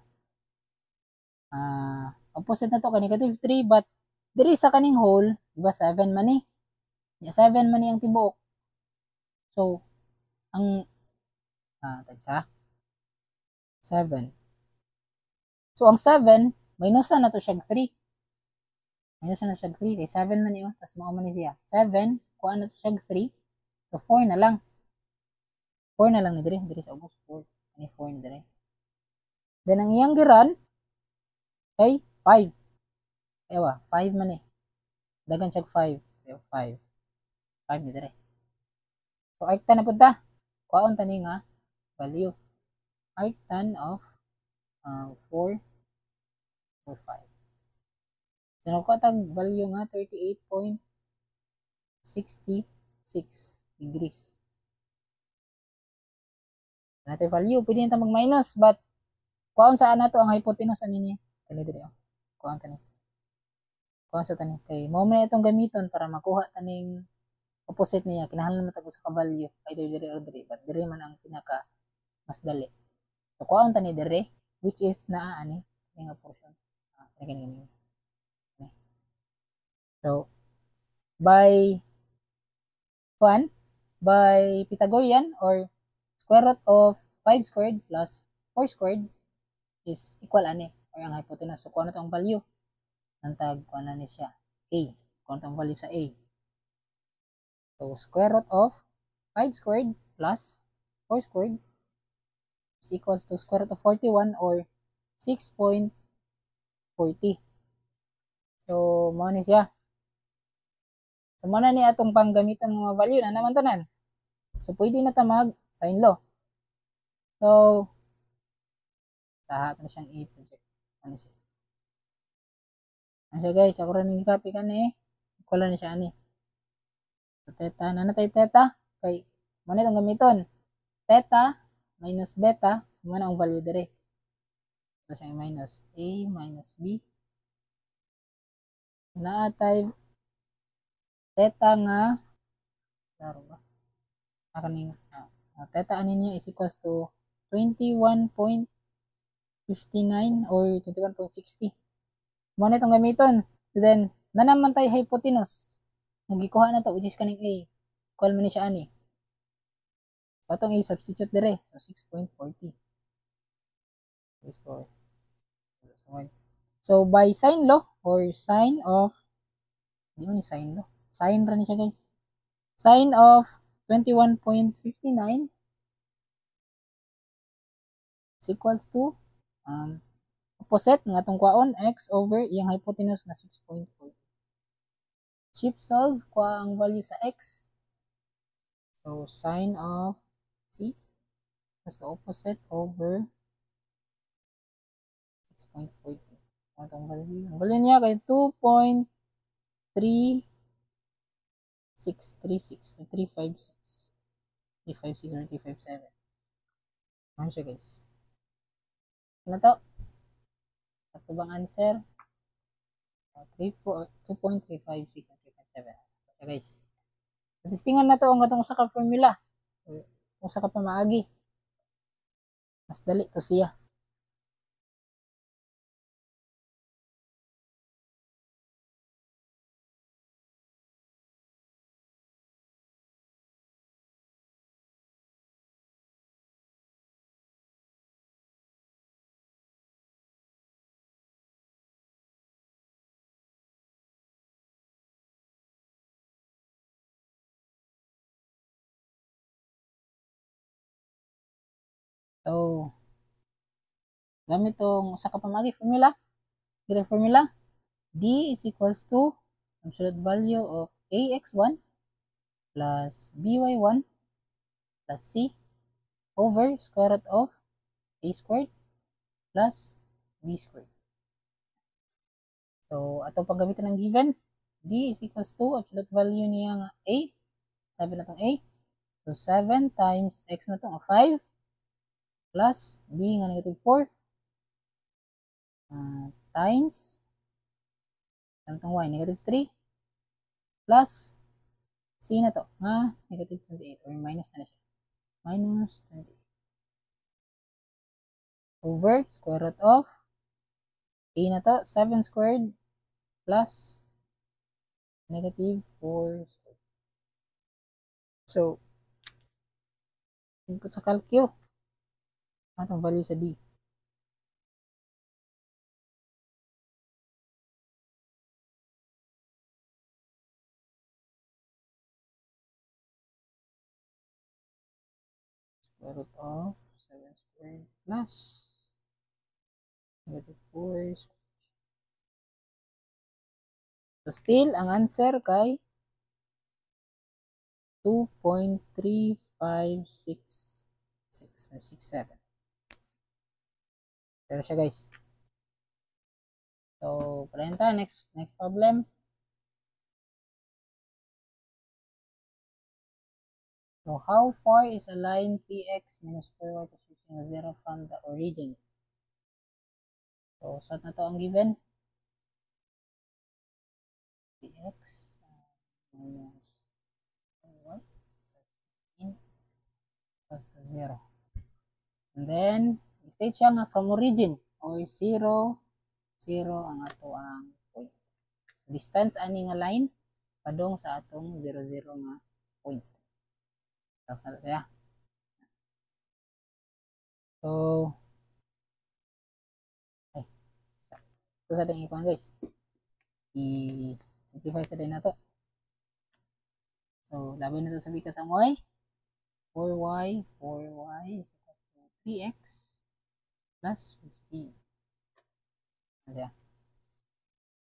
[SPEAKER 1] Opposite na to kay negative 3 but diri sa kaning whole, di ba 7 man ni? 7 man ni ang tibuok. So ang tagsa 7. So ang 7 minusan na to siya 3. Minusan na siya 3 kay 7 man ni tas mao man ni siya. 7 kuha na to siya 3. So 4 na lang. 4 na lang ni dire sa ubos 4. Ani 4 ni dire. Then ang iyang giran ay 5. Ewa, 5 man eh. Dagan siya 5. 5. 5 ni dire. So arctan na punta. Kuhaon tani nga value. Arctan of 4 or 5. So nakuha tag value nga 38.66 degrees. Natin value, pwede nito mag-minus but kuhaon saan na to ang hypotenuse ani niya. Kani dire kuhaon tani. Kuhaon sa tani kay mao man itong gamiton para makuha taning opposite niya kinahanglan matag usa ka value either dire or dire but dire man ang pinaka mas dali. So kuhaon tani dire which is naa ani nga portion. Kani. So by Pythagorean or square root of 5 squared plus 4 squared is equal ani or ang hypotenuse. So kuha na itong value nantag kuha na ni siya a. Kuha na itong value sa a. So square root of 5 squared plus 4 squared is equals to square root of 41 or 6.40. So mo ni siya. So mo na ni atong panggamitan ng mga value na naman tanan. So pwede na ta mag sin law. So sa ato na siyang i-project. Ano siya? Ano siya guys? Ako rin nag-copy ka na eh. Kulang na siya ani. So theta. Nanatay theta. Kay, muna itong gamiton. theta minus beta, suma na ang value dire. Ito siya minus A minus B. Naatay theta nga, klaro ba? Akaning, theta ani niya is equals to 21.59 or 21.60. Mo na itong gamiton. Then, nanaman tayo hypotenuse. Nagikuha na to, which is kaning A. Call mo ni siya ani. So, itong A, substitute dire. So, 6.40. Restore. So, by sine law, or sine of, di mo ni sine law. Sine ra ni siya, guys. Sine of 21.59 is equals to, opposite nga itong kwaon, x over iyang hypotenuse na 6.40. Shift solve, kuha ang value sa x. So, sine of C is the opposite over 6.40. Ano itong value? Ang value niya kay 2.3636 or 356. 356 or 357. Ano siya, guys? Ano to? Ito bang answer? 2.356 or 357. So, guys. Testingan na to ang katong usa ka formula. Usa ka pamaagi. Mas dali to siya. So, gamit tong usa ka pamaagi formula. Ito formula, D is equals to absolute value of AX1 plus BY1 plus C over square root of A squared plus B squared. So, ato paggamitan ng given, D is equals to absolute value niya nga A. Sabi na itong A. So, 7 times X na itong 5 plus B nga negative 4 times ano itong Y, negative 3 plus C na to nga negative 28 or minus na siya. Minus 28 over square root of A na to, 7 squared plus negative 4 squared. So, input sa calcio. Ano itong value sa D? Square root of 7 squared plus negative 4 squared. So, still, ang answer kay 2.3566 or 67. Pero siya, guys. So, parenta, next problem. So, how far is a line 3x minus 4y position 0 from the origin? So, saan na to ang given? 3x minus 4y equals to 0. And then, state siya nga from origin or 0, 0 ang ato ang point. Distance ani nga line padong sa atong 0, 0 nga point. Graph na siya. So, ito sa ating ikuan, guys. I-simplify sa din na to. So, laban na to sa bikas ang y. 4y is equals to 3x plus 15. Ano siya?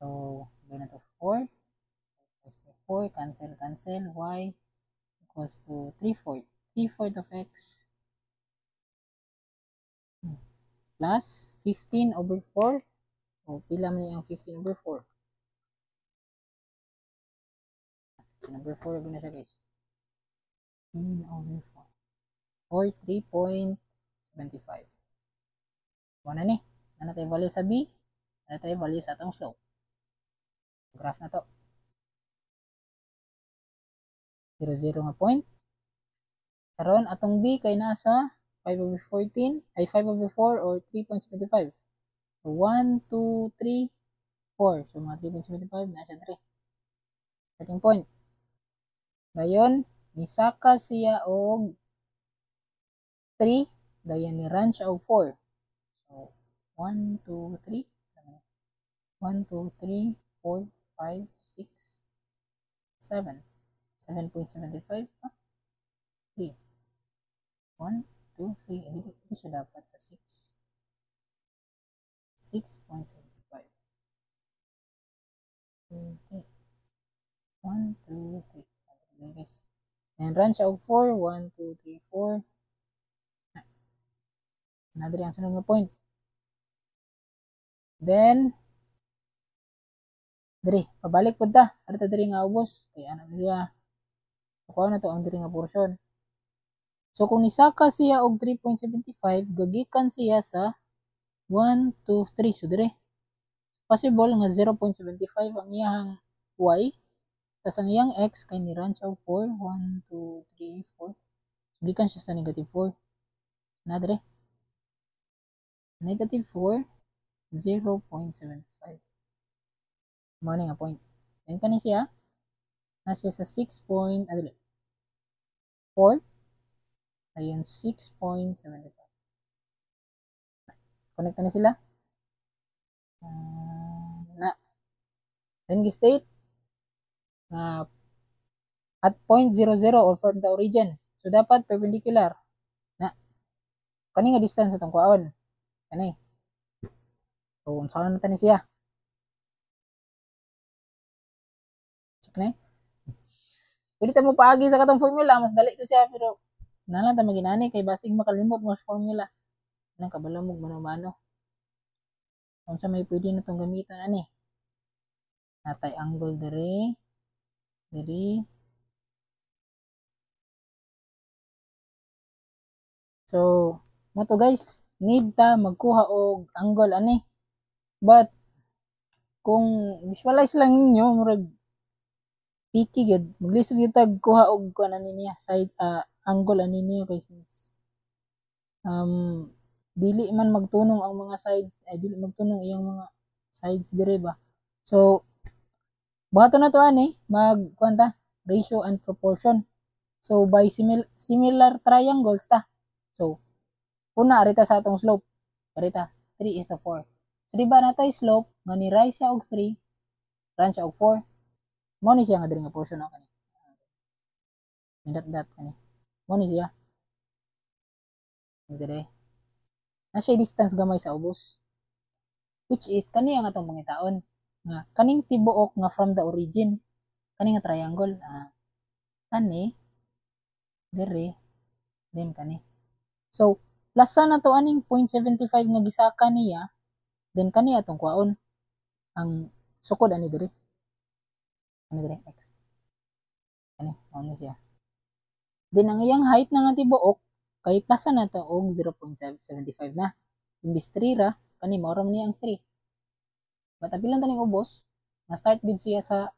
[SPEAKER 1] So, laban na to 4. 4, cancel, y is equals to 3/4. 3/4 of x plus 15 over 4. O, pila man yung 15 over 4. 15 over 4, na siya, guys. 15 over 4. or 3.75. Muna ni. Ano tayo value sa B? Ano tayo value sa atong slope? Graph na to. 0, 0 nga point. Karon atong B kay nasa 5/14 ay 5/4 or 3.75. So 1, 2, 3, 4. So mga 3.75 na siya 3. Starting point. Dayon nisaka siya og 3, dayon ni run siya og 4. So 1, 2, 3. 1, 2, 3, 4, 5, 6, 7. 7.75. 3. 1, 2, 3. Hindi siya dapat sa 6. 6.75. 2, 1, 2, 3. Guys. And run siya og 4. 1, 2, 3, 4. Another ang sunod nga point. Then, diri, pabalik po ta. Arita diri nga ubos. Kaya ano niya. So, kuha na to ang diri nga portion. So, kung nisaka siya og 3.75, gagikan siya sa 1, 2, 3. So, diri. Possible nga 0.75 ang iyang y. Tapos ang iyang x kay ni run siya og 4. 1, 2, 3, 4. So, gikan siya sa negative 4. Na diri. Negative 4, 0.75. Muna nga point. Then kani siya, nasiya sa 6.4. Ayun, 6.75. Connect na sila. Na. Then gi-state nga at point 0, 0 or from the origin. So dapat perpendicular. Na. Kani nga distance atong kuhaon. Kani. So unsa na tani siya? Check na. Pwede ta mo paagi sa katong formula, mas dali to siya pero nalang ta maginani kay basig makalimot mo formula. Nang kabalamog mano-mano. Unsa may pwede na tong gamiton ani? Natay angle diri, diri. So, mo to guys, need ta magkuha og angle ani. But kung visualize lang ninyo murag picky gyud, maglisod gyud tag kuha og kuan ani niya side angle ani niya kay since dili man magtunong ang mga sides ay dili magtunong iyang mga sides dire ba. So buhaton na to ani mag kuan ta ratio and proportion. So by similar triangles ta. So una arita sa atong slope. Arita 3:4. So di ba natay slope nga ni rise siya og 3, run siya og 4. Mo ni siya nga diri nga portion na kani. Nidat kani. Mo ni siya. Dire. Na siya distance gamay sa ubos. Which is kani ang atong pangitaon nga kaning tibuok nga from the origin. Kani nga triangle. Kani dire then kani. So plasan na to aning 0.75 nga gisaka niya then kani atong kuhaon ang sukod ani dire. Ani dire x. Kani mao ni siya. Then ang iyang height na nga tibuok kay plasan na to og 0.75 na. Imbis 3 ra kani mao ra niya ang 3. But apil lang taning ubos na start gid siya sa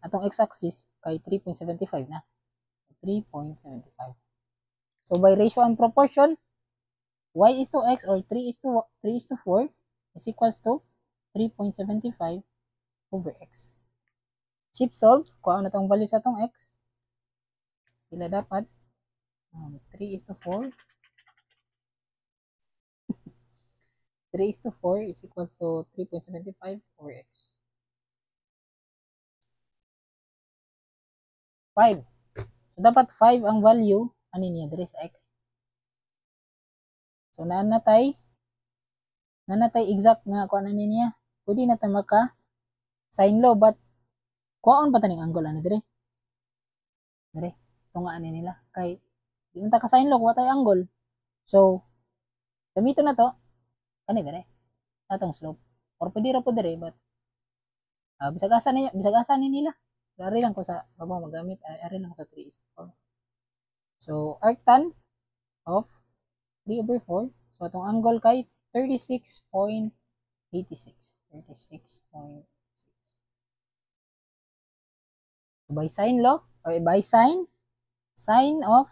[SPEAKER 1] atong x-axis kay 3.75 na. 3.75. So by ratio and proportion, y is to x or 3:4 is equals to 3.75 over x. Chip solve, kuha na tong value sa tong x. Pila dapat? 3:4. 3:4 is equals to 3.75 over x. 5. So dapat 5 ang value ani niya diri sa x. So nanatay exact nga kuan ani niya. Pwede na ta maka sin law but kuhaon pa taning angle ani dire. Dire, tunga ani nila kay di man ta ka sin law kuha tay angle. So gamiton na to kani dire sa atong slope. Or pwede ra po dire but bisag asa ni nila. Ari lang ko sa baba magamit, ari lang ko sa 3:4. So So, arctan of 3/4. So, itong angle kay 36.86. 36.86. By sine law, or by sine of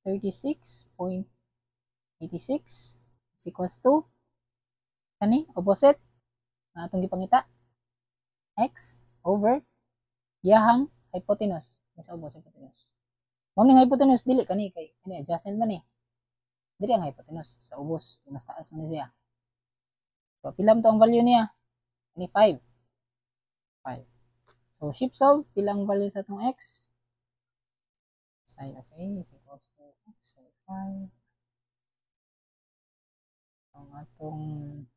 [SPEAKER 1] 36.86 is equals to, kani, opposite, na itong gipangita, x over yahang hypotenuse. Sa ubos hypotenuse. Mao ning hypotenuse dili kani kay kani adjacent man eh. Dili ang hypotenuse sa ubos, mas taas man siya. So pila mo to ang value niya? Kani 5. 5. So shift solve, pila ang value sa atong x? Sine of a is equals to x over 5. Ang atong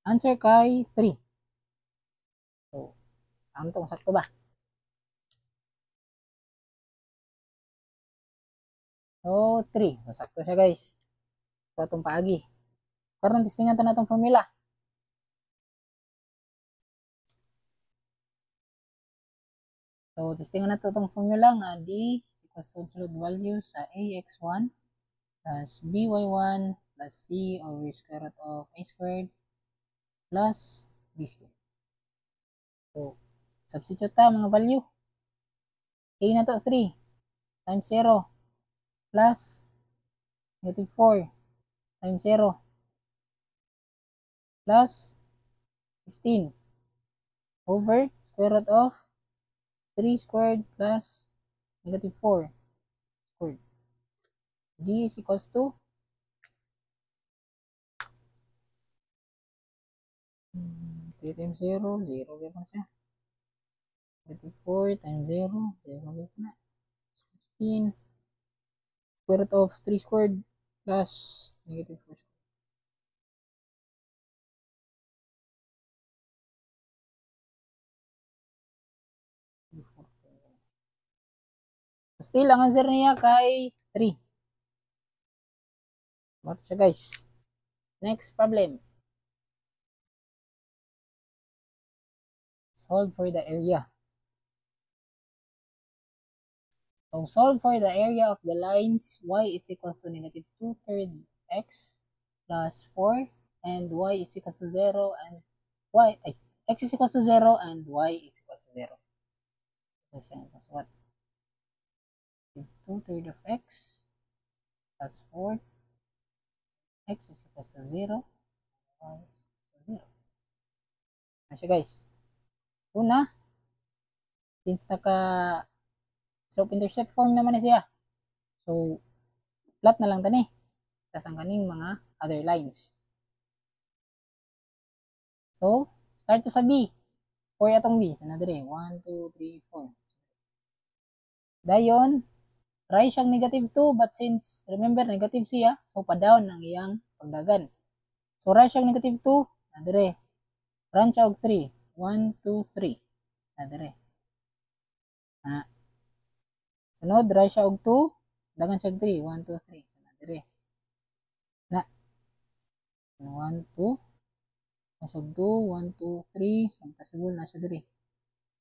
[SPEAKER 1] answer kay 3. So ano tong sakto ba? So 3. So sakto siya guys. So atong paagi. Karon testingan to na itong formula. So, testingan na ito itong formula nga d is equals to absolute value sa ax1 plus by1 plus c over square root of a squared plus b squared. So, substitute ta mga value. A na to 3 times 0 plus negative 4 times 0 plus 15 over square root of 3 squared plus negative 4 squared. D is equals to 3 times 0, 0 gano'n siya. Negative 4 times 0, 0 gano'n na. 15 square root of 3 squared plus negative 4 squared. Still, ang answer niya kay 3. What siya guys? Next problem. Solve for the area. So, solve for the area of the lines y is equals to negative 2/3 x plus 4 and y is equals to 0 and x is equals to 0 and y is equals to 0. So, equals what? 2/3 of x plus 4 x is equals to 0 y is equals to 0. Ano siya guys? Una, since naka slope intercept form naman na siya. So, plot na lang tani. Tapos ang kaning mga other lines. So, start to sa B. 4 atong B. Sana dire. 1, 2, 3, 4. Dayon, try siyang negative 2 but since, remember, negative siya, so pa-down ang iyang pagdagan. So, try siyang negative 2. Na dire. Run siya og 3. 1, 2, 3. Na dire. Sunod, try siya og 2. Dagan siya og 3. 1, 2, 3. Na dire. Na. 1, 2. Pasag 2, 1, 2, 3. So, possible na siya diri.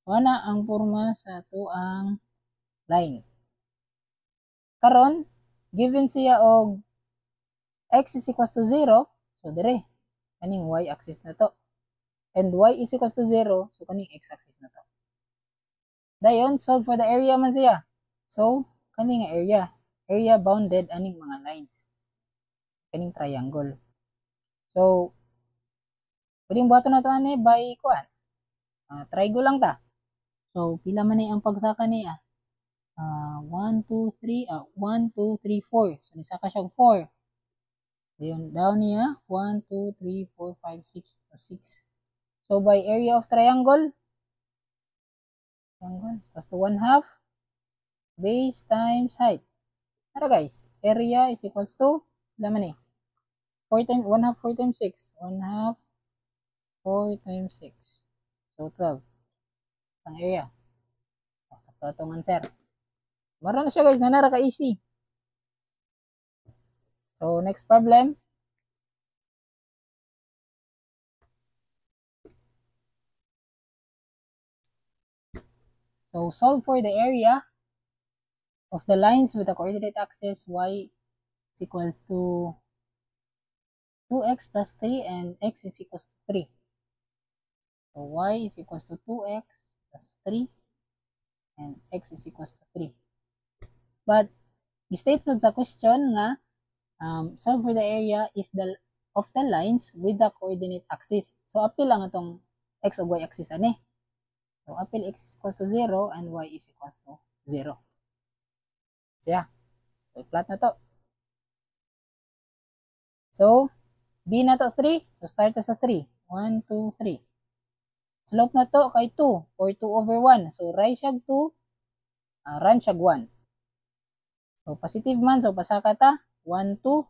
[SPEAKER 1] So, ana ang forma sa ato ang line. Karon, given siya og x is equals to 0, so dire, kaning y-axis na to. And y is equals to 0, so kaning x-axis na to. Dayon, solve for the area man siya. So, kaning area. Area bounded aning mga lines. Kaning triangle. So, pwedeng buhaton na to ani by kuan. Triangle lang ta. So, pila man ni ang pagsaka niya? 1, 2, 3, 1, 2, 3, 4. So, nisaka siya 4. Dayon, down niya, 1, 2, 3, 4, 5, 6. So, 6. So, by area of triangle, equals to 1/2 base times height. Tara guys, area is equals to, pila man ni? 4 times, 1/2, 4 times 6. 1/2, 4 times 6. So, 12. Ang area. Sakto itong answer. Mara na siya guys, nanara ka easy. So, next problem. So, solve for the area of the lines with the coordinate axis y is equals to 2x plus 3 and x is equals to 3. So y is equals to 2x plus 3 and x is equals to 3. But the statement sa question nga solve for the area if of the lines with the coordinate axis. So apil lang itong x o y axis ani. So apil x is equals to 0 and y is equals to 0. So yeah. So i-plot na to. So b na to 3. So start sa 3. 1, 2, 3. Slope na to kay 2 or 2 over 1. So rise siya 2, run siya 1. So positive man, so pasaka ta 1, 2,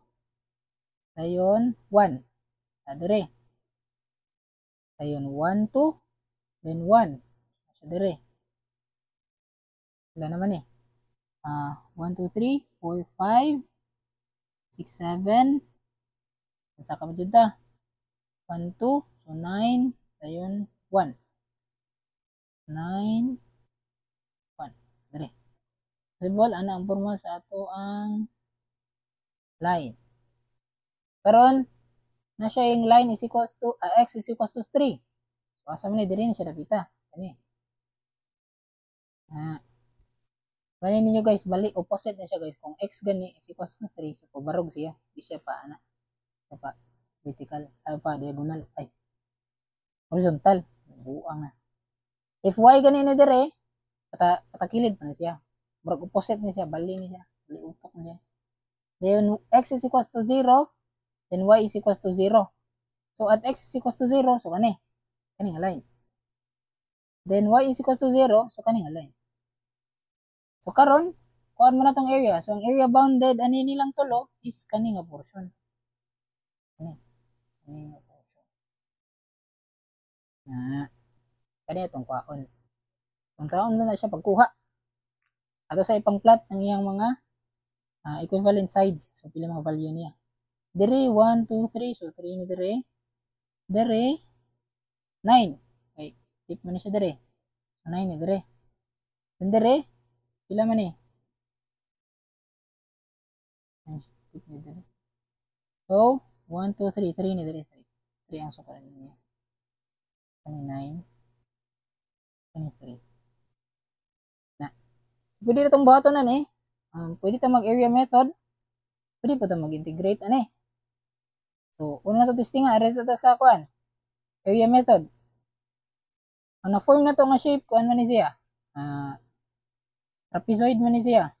[SPEAKER 1] dayon 1. Dire. Dayon 1, 2, then 1. So dire. Wala naman eh. 1, 2, 3, 4, 5, 6, 7. Saka mo dyan ta. 1, 2, so 9, dayon 1. 9, 1. Dire. Possible, ana ang forma sa ato ang line. Karon na siya yung line is equals to, x is equals to 3. So, asa man dire ni siya dapita. Kani. Ganyan ninyo guys, bali opposite na siya guys. Kung x gani is equals to 3, so pabarog siya. Di siya pa, pa vertical, pa diagonal, horizontal. Buang na. If y gani na dire, patakilid pa na siya. Murag opposite na siya, bali na siya. Bali utok na siya. Then x is equals to 0, then y is equals to 0. So at x is equals to 0, so kani nga line. Then y is equals to 0, so kani nga line. So karon, kuan mo na tong area. So ang area bounded ani nilang tulo is kani nga portion. Kani nga portion. Kani atong kwaon. Kung taon na siya pagkuha. Ato sa ipang plot ng iyang mga equivalent sides. So pila mga value niya. Dire 1, 2, 3. So 3 ni dire. Dire 9. Okay, tip mo na siya dire. So 9 ni dire. Then dire pila man ni? Tip ni dire. So 1, 2, 3. 3 ni dire. 3 ang sukaran niya. Kani 9. Kani 3. Na. So, pwede na itong buhaton na ni. Pwede ta mag-area method. Pwede pa ta mag-integrate ani. So, una na ito testingan. Arito ta sa kuan. Area method. Ang na-form na to nga shape, kuan man ni siya. Trapezoid man ni siya.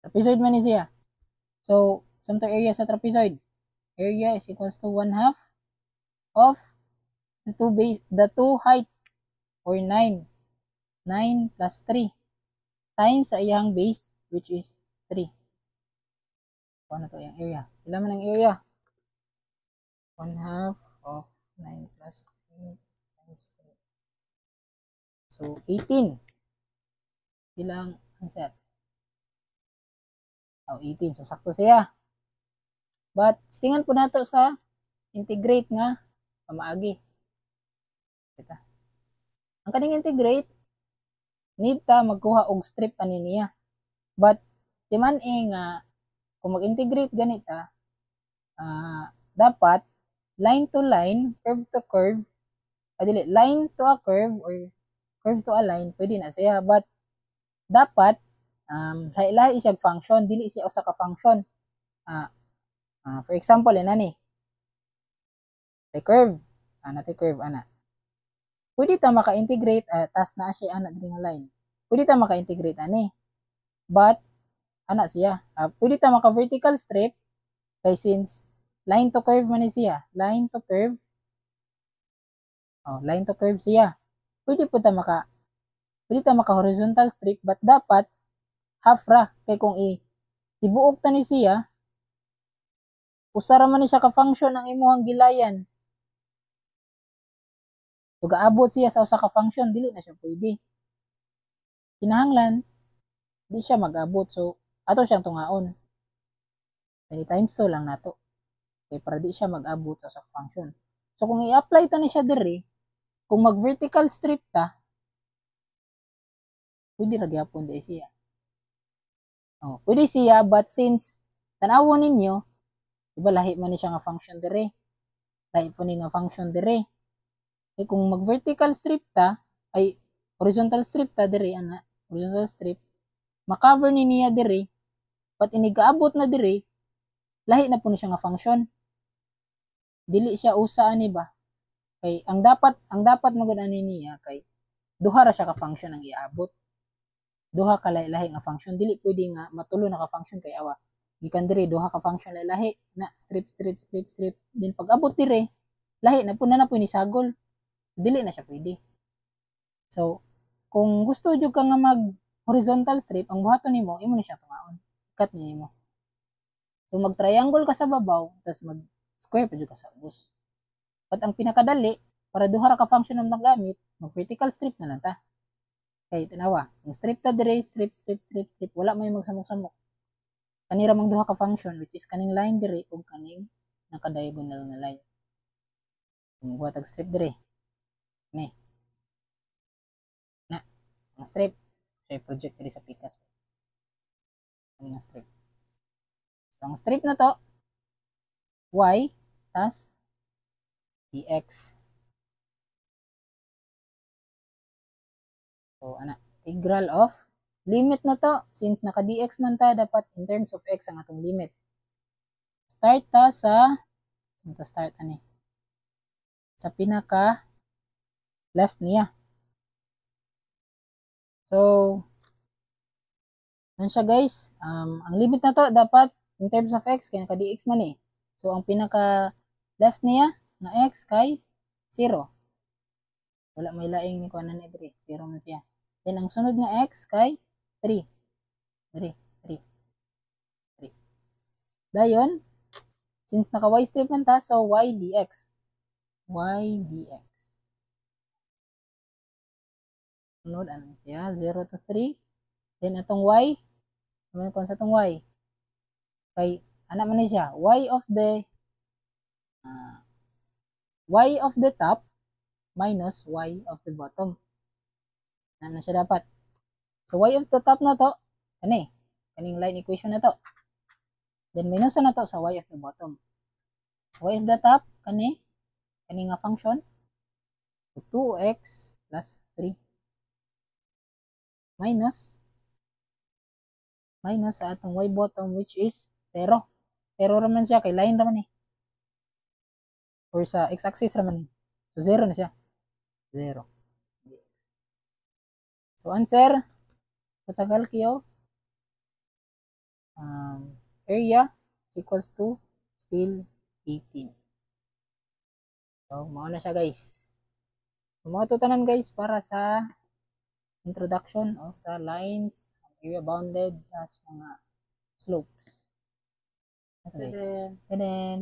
[SPEAKER 1] Trapezoid man ni siya. So, saan to area sa trapezoid? Area is equals to 1/2 of the two height or 9. 9 plus 3 times sa iyang base which is 3. Ano to yung area? Ilan man ang area? 1/2 of 9 plus 3 times 3. So, 18. Bilang answer? 18. So, sakto siya. But, tingan po nato sa integrate nga pamaagi. Kita. Ang kaning integrate, need ta magkuha og strip ani niya. But, timan nga, kung mag-integrate ganita, dapat line to line, curve to curve, line to a curve or curve to a line, pwede na siya. But, dapat, lahi-lahi siya function, dili siya usa ka function. For example, ni the curve, curve, pwede ta maka-integrate, tas na siya, dili nga line. Pwede ta maka-integrate, but, siya. Pwede ta maka-vertical strip, kay since, line to curve man siya. Line to curve. Line to curve siya. Pwede ta maka horizontal strip, but dapat, half ra. Kay kung ibuok ta ni siya, usara man ni siya ka-function ang imuhang gilayan. So, gaabot siya sa usa ka function, dili na siya pwede. Kinahanglan, di siya mag-abot. So, ato siyang tungaon. Dili times 2 lang nato. Okay, para di siya mag-abot sa usa ka function. So, kung i-apply ta ni siya diri, kung mag-vertical strip ta, pwede ra gyapon di siya. Oh, pwede siya, but since tanawon ninyo, diba lahi man ni siya nga function dire. Lahi po ni nga function dire. Eh kung mag vertical strip ta, ay horizontal strip ta dire, ana, horizontal strip, makover ni niya dire, but inigaabot na dire, lahi na po ni siya nga function. Dili siya usa ani ba? Kay ang dapat magud ani niya kay duha ra siya ka function ang iabot. Duha ka lahi nga function, dili pwede nga matulo na ka function kay awa gikan dire duha ka function lahi na strip strip strip strip din pag abot dire lahi na pud na po ni sagol, dili na siya pwede. So kung gusto jud ka nga mag horizontal strip, ang buhaton nimo imo ni siya tungaon, cut ni nimo. So mag triangle ka sa babaw tas mag square pa jud ka sa ubos. But ang pinakadali para duha ra ka function ang nagamit, mag vertical strip na lang ta. Kay tanawa, yung strip ta dire, strip, strip, strip, strip, wala may magsamok-samok. Kanira mang duha ka function, which is kaning line dire, o kaning naka-diagonal na line. Kung buhat ang strip dire, ni, na, ang strip, siya project dire sa pikas. Kaning ang strip. So, ang strip na to, y, tas, dx. So, ana, integral of, limit na to, since naka-dx man ta, dapat in terms of x ang atong limit. Start ta sa, saan ta start ani? Sa pinaka left niya. So, ano siya guys? Ang limit na to dapat in terms of x kay naka-dx man eh. So, ang pinaka left niya na x kay 0. Wala may laing ni kuha na ni 3. 0 man siya. Then, ang sunod nga x kay 3. 3, 3, 3. Dayon, since naka-y strip man ta, so y dx. Y dx. Sunod, ano siya? 0 to 3. Then, atong y, naman kung sa atong y, kay, anak man siya, y of the top minus y of the bottom. Ano na siya dapat? So, y of the top na to, kaning line equation na to. Then, minus na to sa y of the bottom. So, y of the top, kani nga function, 2x plus 3 minus sa atong y bottom which is 0. 0 raman siya, kay line raman eh. Or sa x-axis raman eh. So, 0 na siya. 0. So, answer, sa calcio, area is equals to still 18. So, mao na siya guys. So, mga tutanan guys para sa introduction of sa lines, area bounded, as mga slopes. Ito guys. And then,